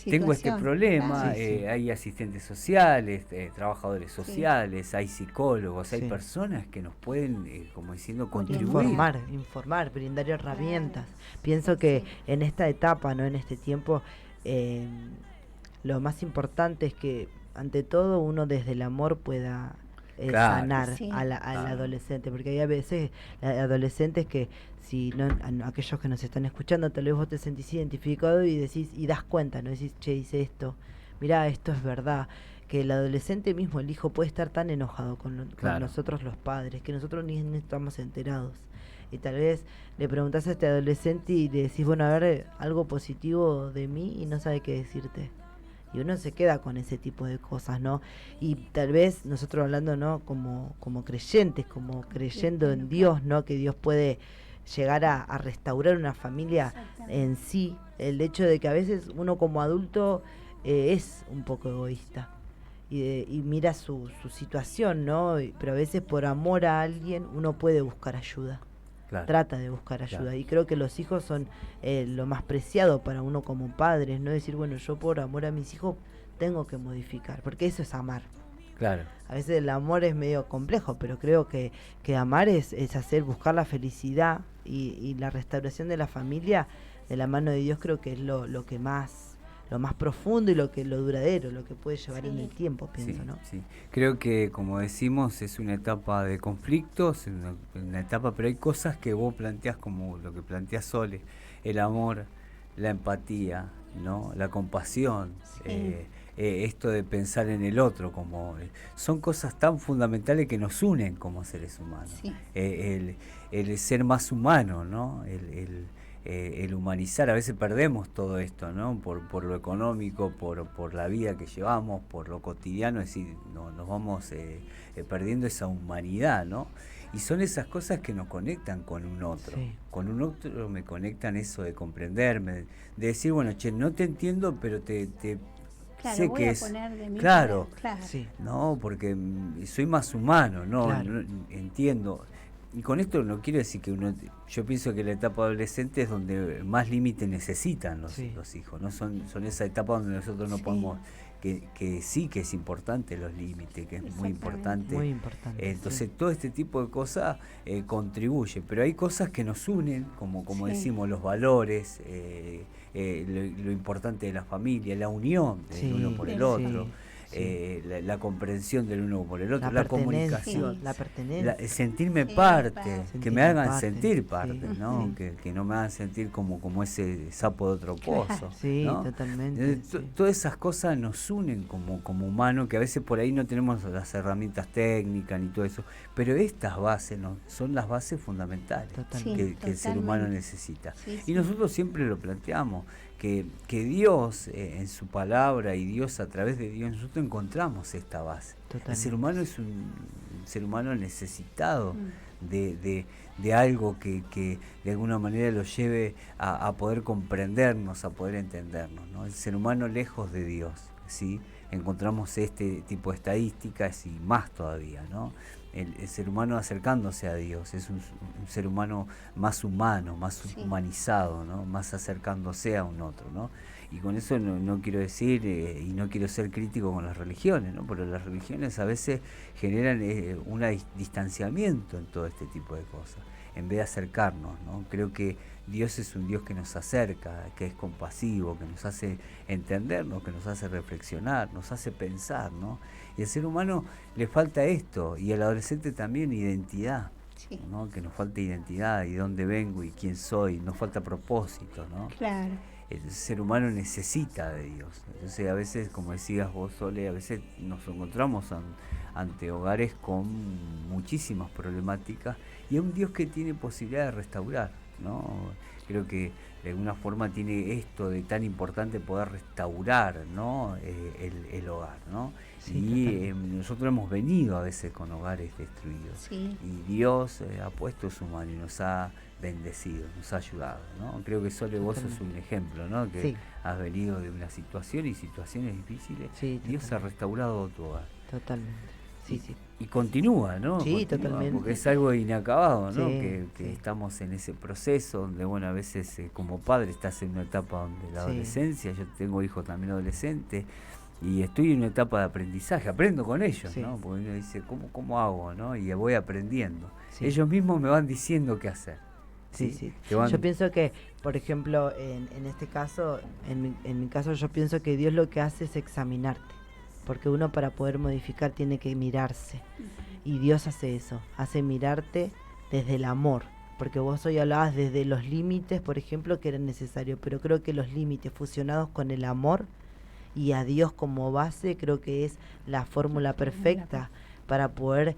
Tengo este problema, hay asistentes sociales, trabajadores sociales, hay psicólogos, hay personas que nos pueden, como diciendo, contribuir. Informar, brindar herramientas. Pienso que en esta etapa, no en este tiempo, lo más importante es que ante todo uno desde el amor pueda sanar al adolescente, porque hay a veces adolescentes que, si no, aquellos que nos están escuchando, tal vez vos te sentís identificado y decís, y das cuenta, no decís, che, hice esto, mirá, esto es verdad, que el adolescente mismo, el hijo, puede estar tan enojado con nosotros los padres, que nosotros ni estamos enterados. Y tal vez le preguntás a este adolescente y le decís, bueno, a ver, algo positivo de mí, y no sabe qué decirte. Y uno se queda con ese tipo de cosas, ¿no? Y tal vez nosotros hablando, ¿no? Como creyentes, como creyendo en Dios, ¿no? Que Dios puede llegar a restaurar una familia en sí. El hecho de que a veces uno como adulto es un poco egoísta. Y mira su situación, ¿no? Pero a veces por amor a alguien uno puede buscar ayuda. Trata de buscar ayuda, y creo que los hijos son lo más preciado para uno como padres, no decir, bueno, yo por amor a mis hijos tengo que modificar, porque eso es amar. A veces el amor es medio complejo, pero creo que amar es buscar la felicidad y la restauración de la familia de la mano de Dios. Creo que es lo más profundo y lo duradero, lo que puede llevar en el tiempo, pienso, ¿no? Sí. Creo que, como decimos, es una etapa de conflictos, una etapa, pero hay cosas que vos planteás, como lo que plantea Sole, el amor, la empatía, ¿no? La compasión, esto de pensar en el otro, como son cosas tan fundamentales que nos unen como seres humanos. El ser más humano, ¿no? El humanizar. A veces perdemos todo esto, ¿no? Por lo económico, por la vida que llevamos, por lo cotidiano, es decir, nos vamos perdiendo esa humanidad, ¿no? Y son esas cosas que nos conectan con un otro. Sí. Con un otro me conectan eso de comprenderme, de decir, bueno, che, no te entiendo, pero te claro, sé voy que a es poner de mí claro, sí. No, porque soy más humano, ¿no? Claro. No entiendo. Y con esto no quiero decir que yo pienso que la etapa adolescente es donde más límite necesitan los hijos, ¿no? Son esa etapa donde nosotros no podemos, que sí que es importante los límites, que es muy importante. Muy importante. Entonces todo este tipo de cosas contribuye, pero hay cosas que nos unen, como decimos, los valores, lo importante de la familia, la unión del uno por el otro. La comprensión del uno por el otro, la comunicación, la pertenencia, sentirme parte, que me hagan sentir parte, ¿no? Que no me hagan sentir como ese sapo de otro pozo, ¿no? Totalmente. Todas esas cosas nos unen como humanos, que a veces por ahí no tenemos las herramientas técnicas ni todo eso, pero estas bases son las bases fundamentales que el ser humano necesita. Y nosotros siempre lo planteamos, que Dios en su palabra y Dios a través de Dios, nosotros encontramos esta base. El ser humano es un ser humano necesitado de algo que de alguna manera lo lleve a poder comprendernos, a poder entendernos, ¿no? El ser humano lejos de Dios, ¿sí? Encontramos este tipo de estadísticas y más todavía, ¿no? El ser humano acercándose a Dios es un ser humano más humano, más humanizado, ¿no? Más acercándose a un otro, ¿no? Y con eso no quiero decir, y no quiero ser crítico con las religiones, ¿no? Porque las religiones a veces generan un distanciamiento en todo este tipo de cosas, en vez de acercarnos, ¿no? Creo que Dios es un Dios que nos acerca, que es compasivo, que nos hace entendernos, que nos hace reflexionar, nos hace pensar, ¿no? Y al ser humano le falta esto, y al adolescente también identidad, ¿no? Que nos falta identidad, y dónde vengo, y quién soy, nos falta propósito, ¿no? Claro. El ser humano necesita de Dios. Entonces a veces, como decías vos, Sole, a veces nos encontramos ante hogares con muchísimas problemáticas, y es un Dios que tiene posibilidad de restaurar, ¿no? Creo que de alguna forma tiene esto de tan importante poder restaurar, ¿no? El hogar, ¿no? Y nosotros hemos venido a veces con hogares destruidos, y Dios ha puesto su mano y nos ha bendecido, nos ha ayudado, ¿no? Creo que Sole, vos sos un ejemplo, ¿no? Que has venido de una situación y situaciones difíciles, Dios ha restaurado tu hogar. Totalmente. Y continúa, ¿no? Sí, totalmente. Porque es algo inacabado, ¿no? Que estamos en ese proceso donde, bueno, a veces como padre estás en una etapa donde la adolescencia, yo tengo hijos también adolescentes, y estoy en una etapa de aprendizaje, aprendo con ellos, ¿no? Porque uno dice, ¿cómo hago, no? Y voy aprendiendo. Ellos mismos me van diciendo qué hacer. Yo pienso que, por ejemplo, en este caso, en mi caso, yo pienso que Dios lo que hace es examinarte. Porque uno para poder modificar tiene que mirarse, y Dios hace eso, hace mirarte desde el amor, porque vos hoy hablabas desde los límites, por ejemplo, que eran necesarios, pero creo que los límites fusionados con el amor y a Dios como base, creo que es la fórmula perfecta para poder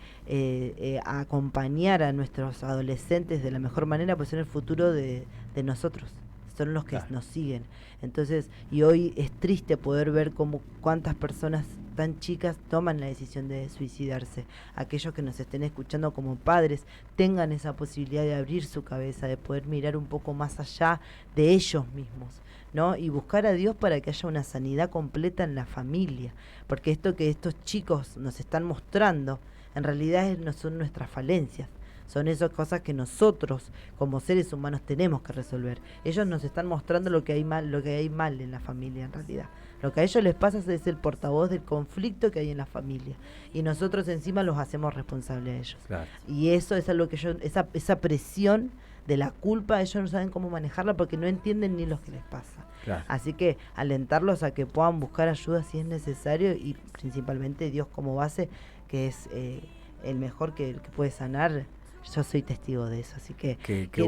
acompañar a nuestros adolescentes de la mejor manera, pues en el futuro de nosotros. Son los que nos siguen. Entonces, y hoy es triste poder ver cuántas personas tan chicas toman la decisión de suicidarse. Aquellos que nos estén escuchando como padres tengan esa posibilidad de abrir su cabeza, de poder mirar un poco más allá de ellos mismos, ¿no? Y buscar a Dios para que haya una sanidad completa en la familia, porque esto que estos chicos nos están mostrando en realidad no son nuestras falencias. Son esas cosas que nosotros como seres humanos tenemos que resolver. Ellos nos están mostrando lo que hay mal en la familia en realidad. Lo que a ellos les pasa es el portavoz del conflicto que hay en la familia. Y nosotros encima los hacemos responsables a ellos. Claro. Y eso es algo que esa presión de la culpa, ellos no saben cómo manejarla porque no entienden ni lo que les pasa. Claro. Así que alentarlos a que puedan buscar ayuda si es necesario, y principalmente Dios como base, que es el mejor que puede sanar. Yo soy testigo de eso, así que qué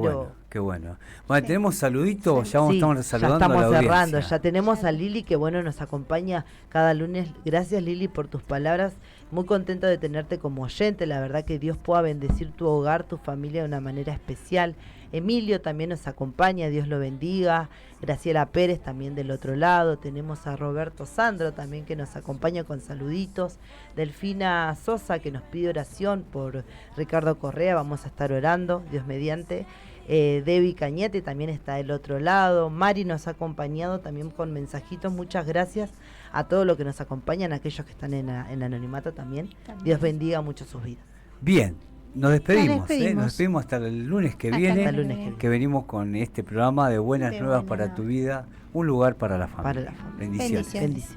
bueno. Bueno, tenemos saluditos, ya estamos saludando ya estamos a la cerrando, audiencia. ya tenemos a Lili que nos acompaña cada lunes. Gracias, Lili, por tus palabras. muy contento de tenerte como oyente. La verdad que Dios pueda bendecir tu hogar, tu familia de una manera especial. Emilio también nos acompaña, Dios lo bendiga. Graciela Pérez también del otro lado. Tenemos a Roberto Sandro también que nos acompaña con saluditos. Delfina Sosa que nos pide oración por Ricardo Correa. Vamos a estar orando, Dios mediante. Debbie Cañete también está del otro lado. Mari nos ha acompañado también con mensajitos. Muchas gracias a todos los que nos acompañan, aquellos que están en anonimato también. Dios bendiga mucho sus vidas. Bien. Nos despedimos. Nos despedimos hasta el lunes que viene, que venimos con este programa de Buenas Nuevas para tu Vida, un lugar para la familia. Bendiciones.